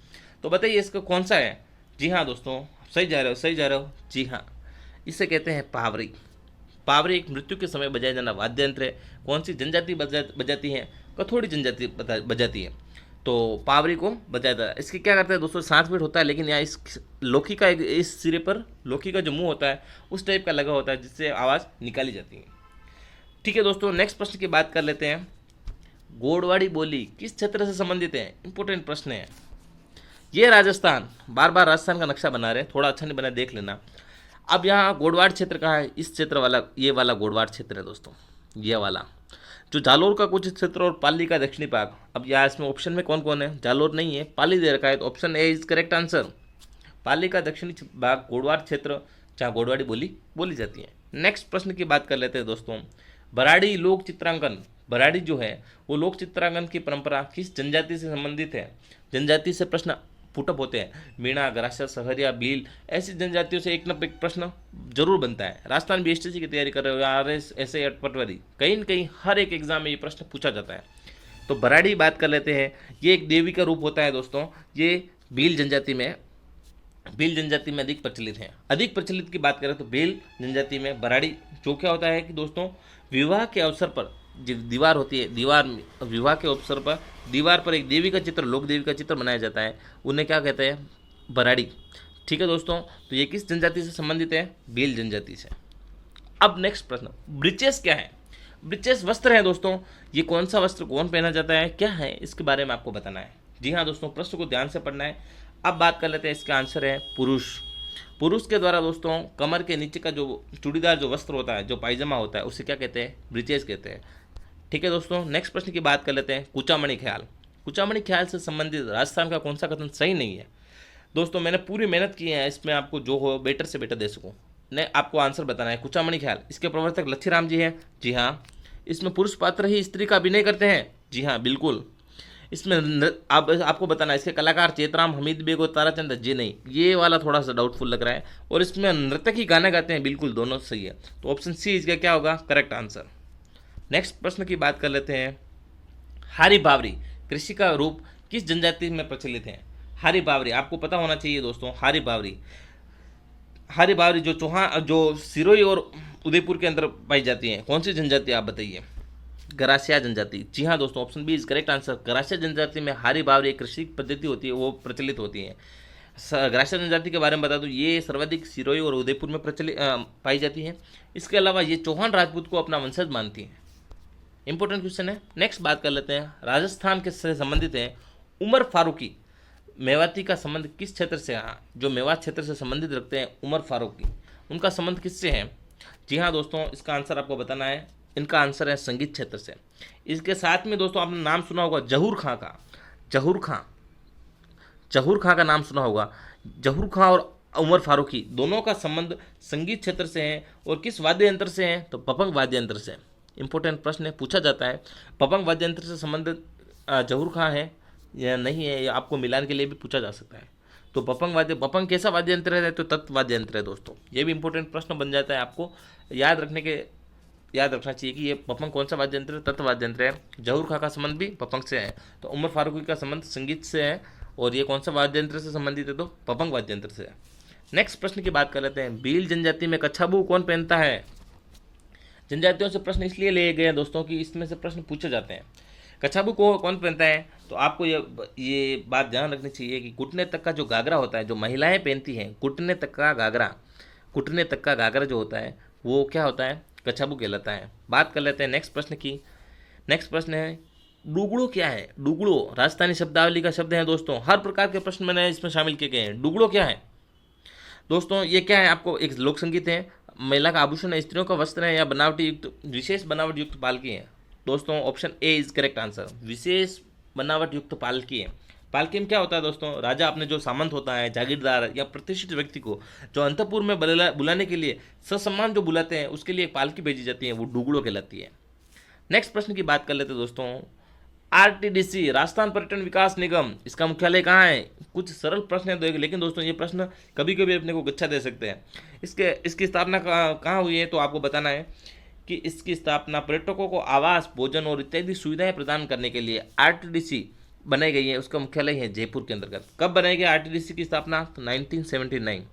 तो बताइए इसका कौन सा है? जी हाँ दोस्तों, सही जा रहे हो। जी हाँ, इसे कहते हैं पावरी। पावरी एक मृत्यु के समय बजाया जाना वाद्य यंत्र है। कौन सी जनजाति बजाती है? कथोड़ी जनजाति बजाती है। तो पावरी को बजाया जाता है। इसके क्या करते हैं दोस्तों, 7 फीट होता है, लेकिन यहाँ इस लोकी का इस सिरे पर लोकी का जो मुंह होता है उस टाइप का लगा होता है, जिससे आवाज़ निकाली जाती है। ठीक है दोस्तों, नेक्स्ट प्रश्न की बात कर लेते हैं। गोडवाड़ी बोली किस क्षेत्र से संबंधित है? इंपॉर्टेंट प्रश्न है ये। राजस्थान, बार बार राजस्थान का नक्शा बना रहे हैं, थोड़ा अच्छा नहीं बना, देख लेना। अब यहाँ गोडवाड़ क्षेत्र कहाँ है? इस क्षेत्र वाला, ये वाला गोडवाड़ क्षेत्र है दोस्तों, ये वाला जो जालोर का कुछ क्षेत्र और पाली का दक्षिणी भाग। अब यहाँ इसमें ऑप्शन में कौन कौन है? जालोर नहीं है, पाली दे रखा है, तो option A is correct answer. Pali का दक्षिणी भाग गोडवाड़ क्षेत्र, जहाँ गोडवाड़ी बोली बोली जाती है। नेक्स्ट प्रश्न की बात कर लेते हैं दोस्तों। भराड़ी लोक चित्रांकन, भराड़ी जो है वो लोक चित्रांकन की परंपरा किस जनजाति से संबंधित है? जनजाति से प्रश्न पुटअप होते हैं, मीणा, ग्रासा, सहरिया, भील, ऐसी जनजातियों से एक न एक प्रश्न जरूर बनता है। राजस्थान बीएसटीसी की तैयारी कर रहे हो, आरएस, एसए, पटवारी, कहीं न कहीं हर एक एग्जाम में ये प्रश्न पूछा जाता है। तो भराड़ी बात कर लेते हैं। ये एक देवी का रूप होता है दोस्तों, ये भील जनजाति में अधिक प्रचलित है। अधिक प्रचलित की बात करें तो भील जनजाति में भराड़ी जो क्या होता है कि दोस्तों, विवाह के अवसर पर जो दीवार होती है, विवाह के अवसर पर दीवार पर एक देवी का चित्र, लोक देवी का चित्र बनाया जाता है, उन्हें क्या कहते हैं? भराड़ी। ठीक है दोस्तों, तो ये किस जनजाति से संबंधित है? भील जनजाति से। अब नेक्स्ट प्रश्न, ब्रिचेस क्या है? ब्रिचेस वस्त्र है दोस्तों। ये कौन सा वस्त्र कौन पहना जाता है, क्या है, इसके बारे में आपको बताना है। जी हाँ दोस्तों, प्रश्न को ध्यान से पढ़ना है। अब बात कर लेते हैं, इसका आंसर है पुरुष। पुरुष के द्वारा दोस्तों कमर के नीचे का जो चूड़ीदार जो वस्त्र होता है, जो पायजामा होता है, उसे क्या कहते हैं? ब्रिचेस कहते हैं। ठीक है दोस्तों, नेक्स्ट प्रश्न की बात कर लेते हैं। कुचामणि ख्याल, कुचामणि ख्याल से संबंधित राजस्थान का कौन सा कथन सही नहीं है? दोस्तों मैंने पूरी मेहनत की है इसमें, आपको जो हो बेटर से बेटर दे सकूं। ने आपको आंसर बताना है। कुचामणि ख्याल, इसके प्रवर्तक लच्छीराम जी हैं। जी हाँ। इसमें पुरुष पात्र ही स्त्री का अभिनय करते हैं। जी हाँ बिल्कुल। इसमें आपको बताना है, इसके कलाकार चेतराम, हमीद बेग और ताराचंद। जी नहीं, ये वाला थोड़ा सा डाउटफुल लग रहा है। और इसमें नर्तक ही गाना गाते हैं। बिल्कुल, दोनों सही है। तो ऑप्शन सी इसका क्या होगा? Correct answer. नेक्स्ट प्रश्न की बात कर लेते हैं। हारी बावरी कृषि का रूप किस जनजाति में प्रचलित है? हारी बावरी आपको पता होना चाहिए दोस्तों। हारी बावरी जो चौहान, जो सिरोही और उदयपुर के अंदर पाई जाती है, कौन सी जनजाति आप बताइए? गरासिया जनजाति। जी हाँ दोस्तों, option B is correct answer. Garasia जनजाति में हारी बावरी एक कृषि पद्धति होती है, वो प्रचलित होती है। गरासिया जनजाति के बारे में बता दूं, ये सर्वाधिक सिरोही और उदयपुर में प्रचलित पाई जाती है। इसके अलावा ये चौहान राजपूत को अपना वंशज मानती है। इंपॉर्टेंट क्वेश्चन है। नेक्स्ट बात कर लेते हैं, राजस्थान के से संबंधित है। उमर फारूकी, मेवाती का संबंध किस क्षेत्र से है? जो मेवात क्षेत्र से संबंधित रखते हैं उमर फारूकी, उनका संबंध किससे है? जी हाँ दोस्तों, इसका आंसर आपको बताना है। इनका आंसर है संगीत क्षेत्र से। इसके साथ में दोस्तों आपने नाम सुना होगा जहूर खां का। जहूर खां का नाम सुना होगा। जहूर खां और उमर फारूकी दोनों का संबंध संगीत क्षेत्र से है। और किस वाद्य यंत्र से है? तो पपंग वाद्य यंत्र से। इंपॉर्टेंट प्रश्न है, पूछा जाता है। पपंग वाद्य यंत्र से संबंधित जहूर खां है या नहीं है, या आपको मिलान के लिए भी पूछा जा सकता है। तो पपंग कैसा वाद्य यंत्र है? तो तत्व वाद्य यंत्र है दोस्तों। ये भी इंपॉर्टेंट प्रश्न बन जाता है, आपको याद रखना चाहिए कि ये पपंग कौन सा वाद्य यंत्र है? तत्व वाद्य यंत्र है। जहूर खां का संबंध भी पपंग से है। तो उमर फारूकी का संबंध संगीत से है। और ये कौन सा वाद्य यंत्र से संबंधित है? तो पपंग वाद्य यंत्र से है। नेक्स्ट प्रश्न की बात कर लेते हैं। भील जनजाति में कच्छाबू कौन पहनता है? जनजातियों से प्रश्न इसलिए लिए गए हैं दोस्तों कि इसमें से प्रश्न पूछे जाते हैं। कच्छाबू को कौन पहनता है? तो आपको ये बात ध्यान रखनी चाहिए कि घुटने तक का जो घाघरा होता है, जो महिलाएं पहनती हैं, घुटने तक का घाघरा जो होता है वो क्या होता है? कच्छाबू कहलाता है। बात कर लेते हैं नेक्स्ट प्रश्न की। नेक्स्ट प्रश्न है, डुगड़ो क्या है? डुगड़ो राजस्थानी शब्दावली का शब्द है दोस्तों। हर प्रकार के प्रश्न मैंने इसमें शामिल किए गए हैं। डुगड़ो क्या है दोस्तों? ये क्या है? आपको एक लोक संगीत है, महिला का आभूषण है, स्त्रियों का वस्त्र है, या बनावटी युक्त, विशेष बनावट युक्त पालकी है? दोस्तों option A is correct answer. विशेष बनावट युक्त पालकी है। पालकी में क्या होता है दोस्तों? राजा अपने जो सामंत होता है, जागीरदार या प्रतिष्ठित व्यक्ति को जो अंतपुर में बुलाने के लिए ससम्मान जो बुलाते हैं, उसके लिए एक पालकी भेजी जाती है, वो डुगड़ो कहलाती है। नेक्स्ट प्रश्न की बात कर लेते हैं दोस्तों। आरटीडीसी राजस्थान पर्यटन विकास निगम, इसका मुख्यालय कहाँ है? कुछ सरल प्रश्न है लेकिन दोस्तों ये प्रश्न कभी कभी अपने को गुच्छा दे सकते हैं। इसकी स्थापना कहाँ हुई है? तो आपको बताना है कि इसकी स्थापना पर्यटकों को आवास, भोजन और इत्यादि सुविधाएं प्रदान करने के लिए आरटीडीसी बनाई गई है। उसका मुख्यालय है जयपुर के अंतर्गत। कब बनाई गई आरटीडीसी की स्थापना? तो 1979।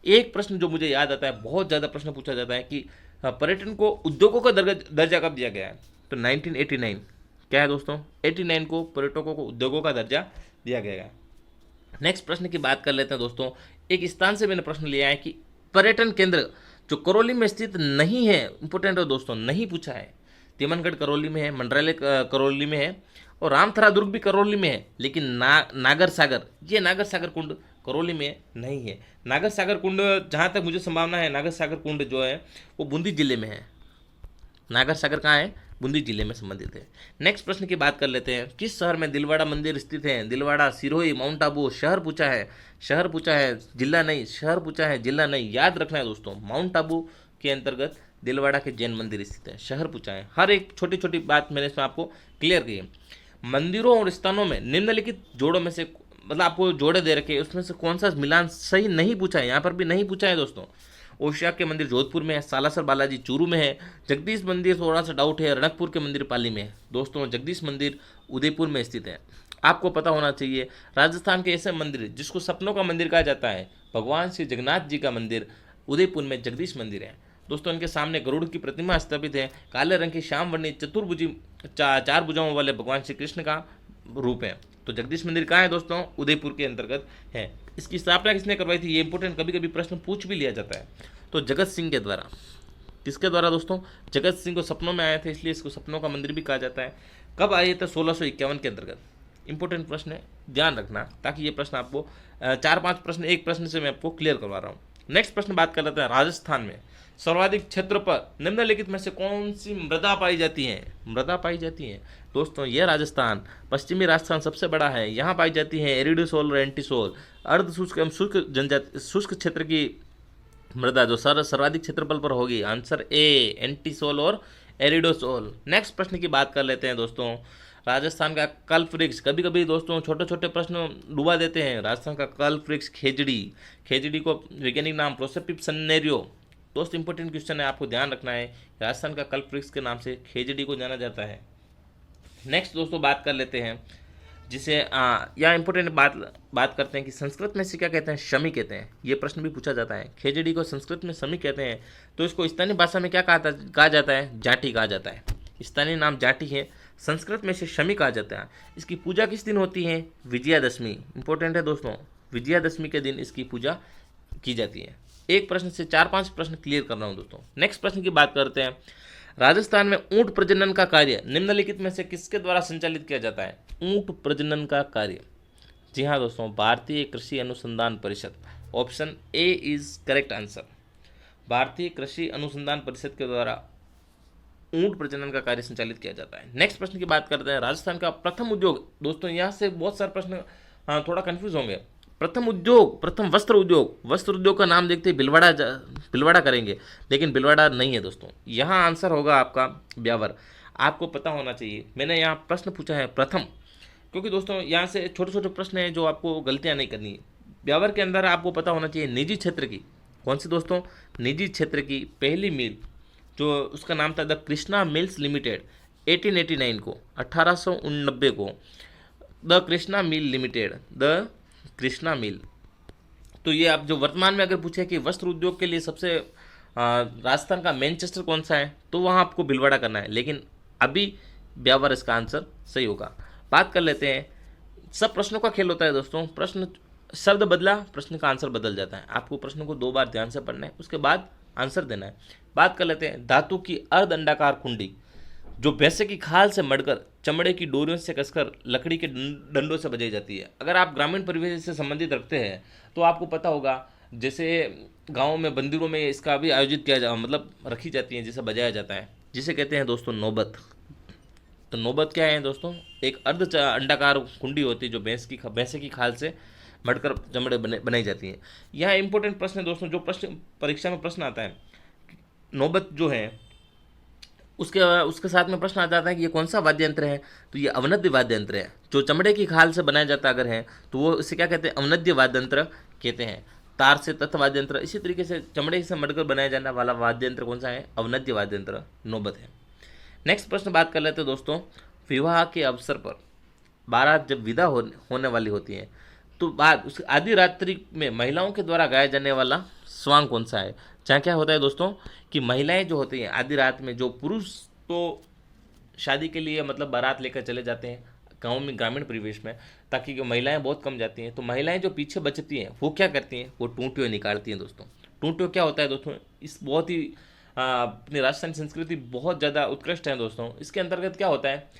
एक प्रश्न जो मुझे याद आता है, बहुत ज़्यादा प्रश्न पूछा जाता है कि पर्यटन को उद्योगों का दर्जा कब दिया गया है? तो 1989। क्या है दोस्तों? 89 को पर्यटकों को उद्योगों का दर्जा दिया गया है। नेक्स्ट प्रश्न की बात कर लेते हैं दोस्तों। एक स्थान से मैंने प्रश्न लिया है कि पर्यटन केंद्र जो करौली में स्थित नहीं है, इंपॉर्टेंट है दोस्तों, नहीं पूछा है, तिमनगढ़ करौली में है, मंडराले करौली में है, और रामथरा दुर्ग भी करौली में है, लेकिन नागर सागर, ये नागर सागर कुंड करौली में नहीं है। नागर सागर कुंड, जहाँ तक मुझे संभावना है, नागर सागर कुंड जो है वो बूंदी जिले में है। नागर सागर कहाँ है? बूंदी जिले में संबंधित है। नेक्स्ट प्रश्न की बात कर लेते हैं, किस शहर में दिलवाड़ा मंदिर स्थित है? दिलवाड़ा, सिरोही, माउंट आबू। शहर पूछा है, शहर पूछा है, जिला नहीं। शहर पूछा है, जिला नहीं। याद रखना है दोस्तों, माउंट आबू के अंतर्गत दिलवाड़ा के जैन मंदिर स्थित है। शहर पूछा है, हर एक छोटी छोटी बात मैंने इसमें आपको क्लियर की है। मंदिरों और स्थानों में निम्नलिखित जोड़ों में से, मतलब आपको जोड़े दे रखे, उसमें से कौन सा मिलान सही नहीं पूछा है, यहाँ पर भी नहीं पूछा है दोस्तों। ओशिया के मंदिर जोधपुर में है, सालासर बालाजी चूरू में है, जगदीश मंदिर थोड़ा सा डाउट है, रणकपुर के मंदिर पाली में है। दोस्तों जगदीश मंदिर उदयपुर में स्थित है। आपको पता होना चाहिए, राजस्थान के ऐसे मंदिर जिसको सपनों का मंदिर कहा जाता है, भगवान श्री जगन्नाथ जी का मंदिर उदयपुर में जगदीश मंदिर है। दोस्तों इनके सामने गरुड़ की प्रतिमा स्थापित है, काले रंग की श्याम वर्णी चतुर्भुजी चार भुजाओं वाले भगवान श्री कृष्ण का रूप है। तो जगदीश मंदिर कहाँ है दोस्तों? उदयपुर के अंतर्गत है। इसकी स्थापना किसने करवाई थी? ये इंपॉर्टेंट, कभी कभी प्रश्न पूछ भी लिया जाता है। तो जगत सिंह के द्वारा। किसके द्वारा दोस्तों? जगत सिंह को सपनों में आए थे, इसलिए इसको सपनों का मंदिर भी कहा जाता है। कब आए थे? 1651 के अंतर्गत। इंपॉर्टेंट प्रश्न है, ध्यान रखना, ताकि ये प्रश्न आपको 4-5 प्रश्न एक प्रश्न से मैं आपको क्लियर करवा रहा हूँ। नेक्स्ट प्रश्न बात कर लेते हैं, राजस्थान में सर्वाधिक क्षेत्र पर निम्नलिखित में से कौन सी मृदा पाई जाती है? मृदा पाई जाती है दोस्तों, यह राजस्थान, पश्चिमी राजस्थान सबसे बड़ा है। यहाँ पाई जाती है एरिडोसोल और एंटीसोल, अर्ध शुष्क एवं शुष्क जनजाति शुष्क क्षेत्र की मृदा जो सर्वाधिक क्षेत्रफल पर होगी। आंसर ए, एंटीसोल और एरिडोसोल। नेक्स्ट प्रश्न की बात कर लेते हैं दोस्तों, राजस्थान का कल्प वृक्ष। कभी कभी दोस्तों छोटे छोटे प्रश्न डुबा देते हैं। राजस्थान का कल्प वृक्ष खेजड़ी, खेजड़ी को वैज्ञानिक नाम प्रोसेपिप सन्नेरियो। दोस्त इंपॉर्टेंट क्वेश्चन है, आपको ध्यान रखना है, राजस्थान का कल्प वृक्ष के नाम से खेजड़ी को जाना जाता है। नेक्स्ट दोस्तों बात कर लेते हैं, जिसे या इंपॉर्टेंट बात करते हैं कि संस्कृत में इसे क्या कहते हैं? शमी कहते हैं। ये प्रश्न भी पूछा जाता है, खेजड़ी को संस्कृत में शमी कहते हैं, तो इसको स्थानीय भाषा में क्या कहा जाता है? जाटी कहा जाता है। स्थानीय नाम जाटी है, संस्कृत में इसे शमी कहा जाता है। इसकी पूजा किस दिन होती है? विजयादशमी। इंपॉर्टेंट है दोस्तों, विजयादशमी के दिन इसकी पूजा की जाती है। एक प्रश्न से 4-5 प्रश्न क्लियर कर रहा हूँ दोस्तों। नेक्स्ट प्रश्न की बात करते हैं, राजस्थान में ऊंट प्रजनन का कार्य निम्नलिखित में से किसके द्वारा संचालित किया जाता है? ऊंट प्रजनन का कार्य, जी हाँ दोस्तों, भारतीय कृषि अनुसंधान परिषद। Option A is correct answer. भारतीय कृषि अनुसंधान परिषद के द्वारा ऊंट प्रजनन का कार्य संचालित किया जाता है। नेक्स्ट प्रश्न की बात करते हैं, राजस्थान का प्रथम उद्योग। दोस्तों यहाँ से बहुत सारे प्रश्न थोड़ा कंफ्यूज होंगे। प्रथम उद्योग, प्रथम वस्त्र उद्योग, वस्त्र उद्योग का नाम देखते ही भिलवाड़ा करेंगे, लेकिन भिलवाड़ा नहीं है दोस्तों। यहाँ आंसर होगा आपका ब्यावर। आपको पता होना चाहिए, मैंने यहाँ प्रश्न पूछा है प्रथम, क्योंकि दोस्तों यहाँ से छोटे छोटे प्रश्न हैं जो आपको गलतियाँ नहीं करनी है। ब्यावर के अंदर आपको पता होना चाहिए निजी क्षेत्र की, कौन सी दोस्तों? निजी क्षेत्र की पहली मिल, जो उसका नाम था द कृष्णा मिल्स लिमिटेड, 1889 को, 1889 को the Krishna mill limited, the Krishna mill. तो ये आप जो वर्तमान में अगर पूछे कि वस्त्र उद्योग के लिए सबसे राजस्थान का मैनचेस्टर कौन सा है, तो वहाँ आपको भिलवाड़ा करना है, लेकिन अभी ब्यावर इसका आंसर सही होगा। बात कर लेते हैं, सब प्रश्नों का खेल होता है दोस्तों, प्रश्न शब्द बदला प्रश्न का आंसर बदल जाता है। आपको प्रश्न को 2 बार ध्यान से पढ़ना है, उसके बाद आंसर देना है। बात कर लेते हैं, धातु की अर्ध अंडाकार कुंडी जो भैंसे की खाल से मड़कर चमड़े की डोरियों से कसकर लकड़ी के डंडों से बजाई जाती है। अगर आप ग्रामीण परिवेश से संबंधित रखते हैं तो आपको पता होगा, जैसे गाँव में मंदिरों में इसका भी आयोजित किया मतलब रखी जाती है, जिसे बजाया जाता है, जिसे कहते हैं दोस्तों नौबत। तो नौबत क्या है दोस्तों? एक अर्ध अंडाकार कुंडी होती है जो भैंसे की खाल से मड़कर चमड़े बनाई जाती है। यहाँ इंपॉर्टेंट प्रश्न है दोस्तों, जो प्रश्न परीक्षा में प्रश्न आता है, नौबत जो है उसके साथ में प्रश्न आ जाता है कि ये कौन सा वाद्य यंत्र है? तो ये अवनद्य वाद्य यंत्र है, जो चमड़े की खाल से बनाया जाता अगर है तो वो इसे क्या कहते हैं? अवनद्य वाद्य यंत्र कहते हैं। तार से तत्व वाद्य यंत्र, इसी तरीके से चमड़े से मड़कर बनाया जाने वाला वाद्य यंत्र कौन सा है? अवनद्य वाद्य यंत्र नौबत है। नेक्स्ट प्रश्न बात कर लेते हैं दोस्तों, विवाह के अवसर पर बारात जब विदा होने वाली होती है तो बाद उस आधी रात्रि में महिलाओं के द्वारा गाया जाने वाला स्वांग कौन सा है? जहाँ क्या होता है दोस्तों कि महिलाएं जो होती हैं आधी रात में, जो पुरुष तो शादी के लिए मतलब बारात लेकर चले जाते हैं गाँव में, ग्रामीण परिवेश में, ताकि महिलाएं बहुत कम जाती हैं, तो महिलाएं जो पीछे बचती हैं वो क्या करती हैं? वो टूटियों निकालती हैं दोस्तों। टूटियों क्या होता है दोस्तों? इस बहुत ही अपनी राजस्थानी संस्कृति बहुत ज़्यादा उत्कृष्ट है दोस्तों। इसके अंतर्गत क्या होता है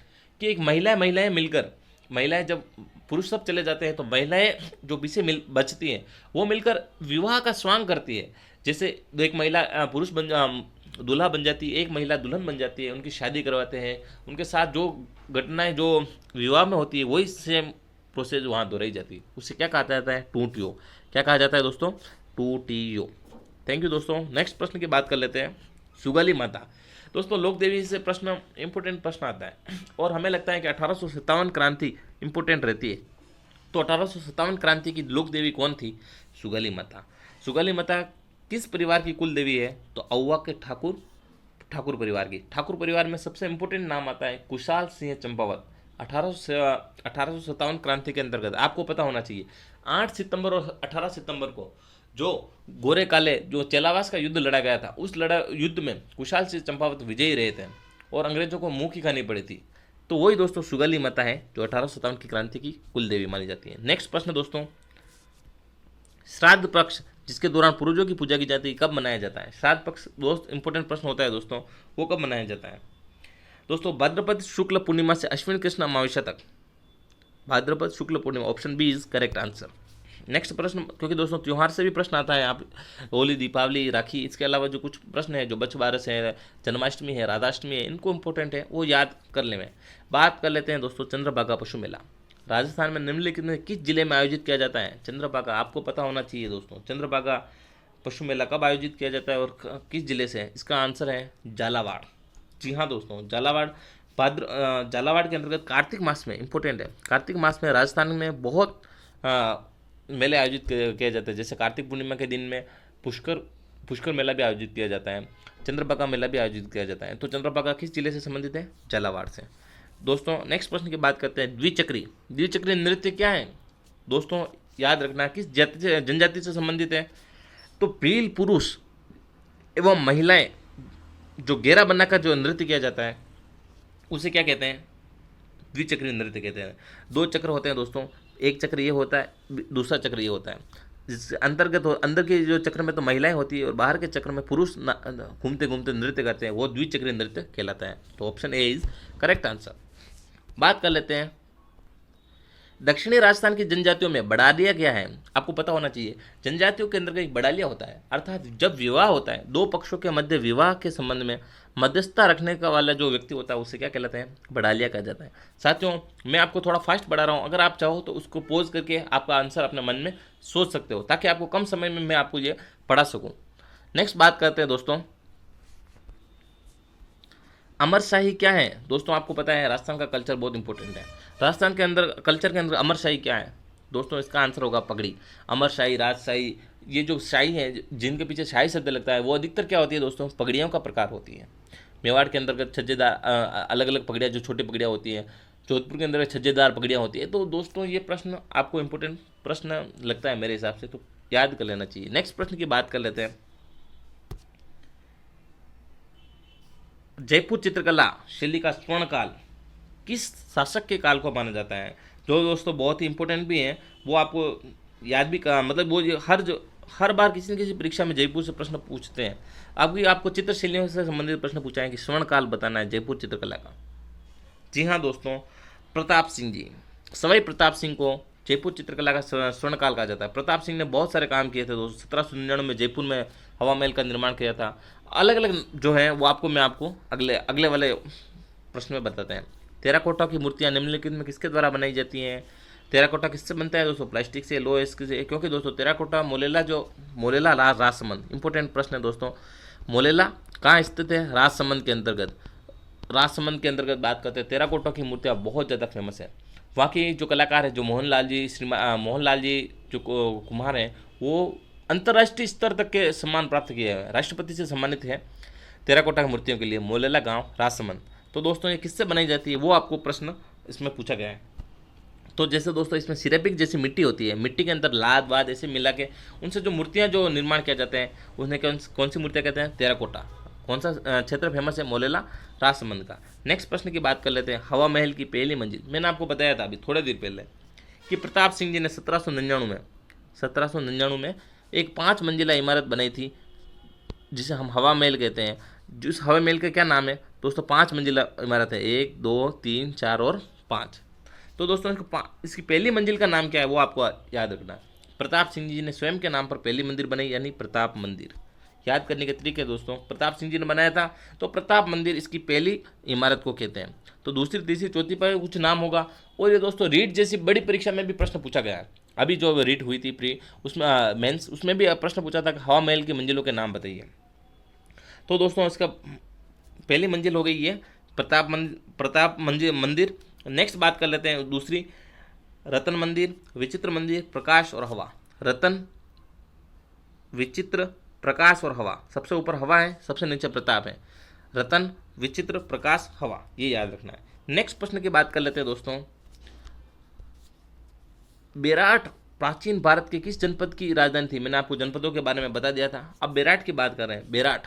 कि एक महिलाएं मिलकर, महिलाएं जब पुरुष सब चले जाते हैं तो महिलाएं जो पीछे बचती हैं वो मिलकर विवाह का स्वांग करती है। जैसे एक महिला दूल्हा बन जाती है, एक महिला दुल्हन बन जाती है, उनकी शादी करवाते हैं, उनके साथ जो घटनाएं जो विवाह में होती है वही सेम प्रोसेस वहाँ दोहराई जाती है। उसे क्या कहा जाता है? टूटियो। क्या कहा जाता है दोस्तों? टूटियो। थैंक यू दोस्तों। नेक्स्ट प्रश्न की बात कर लेते हैं, सुगाली माता। दोस्तों लोक देवी से प्रश्न इंपोर्टेंट प्रश्न आता है और हमें लगता है कि 1857 क्रांति इंपोर्टेंट रहती है। तो 1857 क्रांति की लोक देवी कौन थी? सुगाली माता। सुगाली माता किस परिवार की कुल देवी है? तो औवा के ठाकुर परिवार की। ठाकुर परिवार में सबसे इंपॉर्टेंट नाम आता है कुशाल सिंह चंपावत। 1857 क्रांति के अंतर्गत आपको पता होना चाहिए 8 सितंबर और 18 सितंबर को जो गोरे काले जो चेलावास का युद्ध लड़ा गया था, उस युद्ध में कुशाल सिंह चंपावत विजयी रहे थे और अंग्रेजों को मुंह की खानी पड़ी थी। तो वही दोस्तों सुगाली माता है जो 1857 की क्रांति की कुल देवी मानी जाती है। नेक्स्ट प्रश्न दोस्तों, श्राद्ध पक्ष जिसके दौरान पूर्वजों की पूजा की जाती है कब मनाया जाता है? श्राद्ध पक्ष दोस्त इंपॉर्टेंट प्रश्न होता है दोस्तों, वो कब मनाया जाता है? दोस्तों भाद्रपद शुक्ल पूर्णिमा से अश्विन कृष्ण अमावस्या तक। भाद्रपद शुक्ल पूर्णिमा, option B is correct answer. Next प्रश्न, क्योंकि दोस्तों त्यौहार से भी प्रश्न आता है, आप होली, दीपावली, राखी, इसके अलावा जो कुछ प्रश्न है जो बच्च बारस है, जन्माष्टमी है, राधाष्टमी है, इनको इंपॉर्टेंट है वो याद कर ले। में बात कर लेते हैं दोस्तों चंद्रभागा पशु मेला। राजस्थान में निम्नलिखित में किस जिले में आयोजित किया जाता है? चंद्रभागा आपको पता होना चाहिए दोस्तों। चंद्रभागा पशु मेला कब आयोजित किया जाता है और किस जिले से है? इसका आंसर है झालावाड़। जी हाँ दोस्तों, झालावाड़। झालावाड़ के अंतर्गत कार्तिक मास में, इंपॉर्टेंट है, कार्तिक मास में राजस्थान में बहुत मेले आयोजित किया जाता है। जैसे कार्तिक पूर्णिमा के दिन में पुष्कर मेला भी आयोजित किया जाता है, चंद्रभागा मेला भी आयोजित किया जाता है। तो चंद्रभागा किस जिले से संबंधित है? झालावाड़ से। दोस्तों नेक्स्ट प्रश्न की बात करते हैं, द्विचक्री नृत्य क्या है? दोस्तों याद रखना किस जनजाति से संबंधित है? तो भील पुरुष एवं महिलाएं जो घेरा बनाकर जो नृत्य किया जाता है उसे क्या कहते हैं? द्विचक्री नृत्य कहते हैं। 2 चक्र होते हैं दोस्तों, एक चक्र ये होता है, दूसरा चक्र ये होता है। जिसके अंतर्गत अंदर के जो चक्र में तो महिलाएं होती है और बाहर के चक्र में पुरुष घूमते घूमते नृत्य करते हैं, वो द्विचक्रीय नृत्य कहलाता है। तो option A is correct answer. बात कर लेते हैं दक्षिणी राजस्थान की जनजातियों में बड़ालिया क्या है? आपको पता होना चाहिए। जनजातियों के अंदर एक बड़ालिया होता है, अर्थात जब विवाह होता है, 2 पक्षों के मध्य विवाह के संबंध में मध्यस्थता रखने का वाला जो व्यक्ति होता है उसे क्या कहलाता है? बड़ालिया कहा जाता है। साथियों मैं आपको थोड़ा फास्ट बढ़ा रहा हूँ, अगर आप चाहो तो उसको पॉज करके आपका आंसर अपने मन में सोच सकते हो, ताकि आपको कम समय में मैं आपको ये पढ़ा सकूँ। नेक्स्ट बात करते हैं दोस्तों, अमरशाही क्या है? दोस्तों आपको पता है राजस्थान का कल्चर बहुत इंपॉर्टेंट है। राजस्थान के अंदर कल्चर के अंदर अमरशाही क्या है? दोस्तों इसका आंसर होगा पगड़ी। अमरशाही, राजशाही, ये जो शाही है जिनके पीछे शाही शब्द लगता है वो अधिकतर क्या होती है दोस्तों? पगड़ियों का प्रकार होती है। मेवाड़ के अंतर्गत छज्जेदार अलग अलग पगड़ियाँ जो छोटी पगड़ियाँ होती हैं, जोधपुर के अंदर छज्जेदार पगड़ियाँ होती है। तो दोस्तों ये प्रश्न आपको इंपॉर्टेंट प्रश्न लगता है मेरे हिसाब से, तो याद कर लेना चाहिए। नेक्स्ट प्रश्न की बात कर लेते हैं, जयपुर चित्रकला शैली का स्वर्णकाल किस शासक के काल को माना जाता है? जो दोस्तों बहुत ही इंपॉर्टेंट भी है, वो आपको याद भी मतलब वो हर बार किसी न किसी परीक्षा में जयपुर से प्रश्न पूछते हैं। आपको चित्रशैलियों से संबंधित प्रश्न पूछा है कि स्वर्णकाल बताना है जयपुर चित्रकला का। जी हाँ दोस्तों, प्रताप सिंह जी, सवाई प्रताप सिंह को जयपुर चित्रकला का स्वर्णकाल कहा जाता है। प्रताप सिंह ने बहुत सारे काम किए थे दोस्तों। 1799 में जयपुर में हवा महल का निर्माण किया था। अलग अलग जो है वो मैं आपको अगले वाले प्रश्न में बताते हैं। टेराकोटा की मूर्तियाँ निम्नलिखित में किसके द्वारा बनाई जाती हैं? टेराकोटा किससे बनता है दोस्तों? प्लास्टिक से, लोहे से, क्योंकि दोस्तों टेराकोटा मोलेला राजसमंद, इंपॉर्टेंट प्रश्न है दोस्तों। मोलेला कहाँ स्थित है? राजसमंद के अंतर्गत। राजसमंद के अंतर्गत बात करते हैं। टेराकोटा की मूर्तियाँ बहुत ज़्यादा फेमस है। वहाँ की जो कलाकार है, जो मोहनलाल जी जो कुम्हार हैं, वो अंतर्राष्ट्रीय स्तर तक के सम्मान प्राप्त किए हैं, राष्ट्रपति से सम्मानित है टेराकोटा की मूर्तियों के लिए। मोलेला गांव, राजसमंद। तो दोस्तों ये किससे बनाई जाती है वो आपको प्रश्न इसमें पूछा गया है। तो जैसे दोस्तों इसमें सिरेपिक जैसी मिट्टी होती है, मिट्टी के अंदर लाद वाद ऐसे मिला के उनसे जो मूर्तियाँ जो निर्माण किया जाते हैं उन्हें कौन सी मूर्तियाँ कहते हैं? टेराकोटा। कौन सा क्षेत्र फेमस है? मोलेला, राजसमंद का। नेक्स्ट प्रश्न की बात कर लेते हैं, हवा महल की पहली मंजिल। मैंने आपको बताया था अभी थोड़ी देर पहले कि प्रताप सिंह जी ने 1799 में एक 5 मंजिला इमारत बनाई थी जिसे हम हवा महल कहते हैं, जिस हवा महल का क्या नाम है दोस्तों? 5 मंजिला इमारत है, 1 2 3 4 और 5। तो दोस्तों इसकी पहली मंजिल का नाम क्या है वो आपको याद रखना है। प्रताप सिंह जी ने स्वयं के नाम पर पहली मंदिर बनाई, यानी प्रताप मंदिर। याद करने के तरीके दोस्तों, प्रताप सिंह जी ने बनाया था, तो प्रताप मंदिर इसकी पहली इमारत को कहते हैं। तो दूसरी तीसरी चौथी पर कुछ नाम होगा। और ये दोस्तों रीट जैसी बड़ी परीक्षा में भी प्रश्न पूछा गया है। अभी जो रीट हुई थी प्री, उसमें मेंस, उसमें भी प्रश्न पूछा था कि हवा महल की मंजिलों के नाम बताइए। तो दोस्तों इसका पहली मंजिल हो गई ये प्रताप मंदिर। नेक्स्ट बात कर लेते हैं दूसरी, रतन मंदिर, विचित्र मंदिर, प्रकाश और हवा। रतन, विचित्र, प्रकाश और हवा। सबसे ऊपर हवा है, सबसे नीचे प्रताप है। रतन, विचित्र, प्रकाश, हवा, ये याद रखना है। नेक्स्ट प्रश्न की बात कर लेते हैं दोस्तों, बेराट प्राचीन भारत के किस जनपद की राजधानी थी? मैंने आपको जनपदों के बारे में बता दिया था, अब बेराट की बात कर रहे हैं। बेराट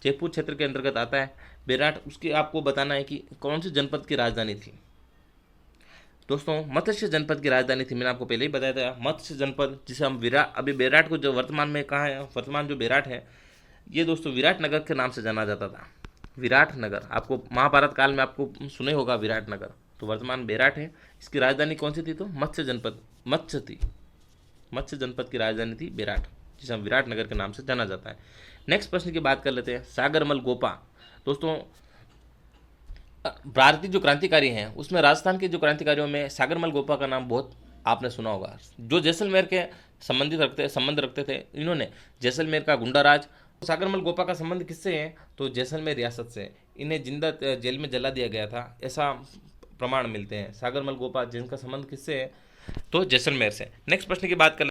जयपुर क्षेत्र के अंतर्गत आता है बेराट, उसकी आपको बताना है कि कौन से जनपद की राजधानी थी। दोस्तों मत्स्य जनपद की राजधानी थी, मैंने आपको पहले ही बताया था, मत्स्य जनपद, जिसे हम अभी बेराट को जो वर्तमान में कहा है, वर्तमान जो बेराट है, ये दोस्तों विराट नगर के नाम से जाना जाता था। विराट नगर, आपको महाभारत काल में आपको सुने होगा विराट नगर, तो वर्तमान बेराट है। इसकी राजधानी कौन सी थी? तो मत्स्य जनपद, मत्स्य थी, मत्स्य जनपद की राजधानी थी बेराट, जिसे हम विराट नगर के नाम से जाना जाता है। नेक्स्ट प्रश्न की बात कर लेते हैं, सागरमल गोपा। दोस्तों भारतीय जो क्रांतिकारी हैं उसमें राजस्थान के जो क्रांतिकारियों में सागरमल गोपा का नाम बहुत आपने सुना होगा, जो जैसलमेर के संबंध रखते थे। इन्होंने जैसलमेर का गुंडा राज, सागरमल गोपा का संबंध किससे है? तो जैसलमेर रियासत से। इन्हें जिंदा जेल में जला दिया गया था, ऐसा प्रमाण मिलते हैं। सागरमल गोपा जिनका संबंध किससे है? तो जैसलमेर से। नेक्स्ट प्रश्न की बात कर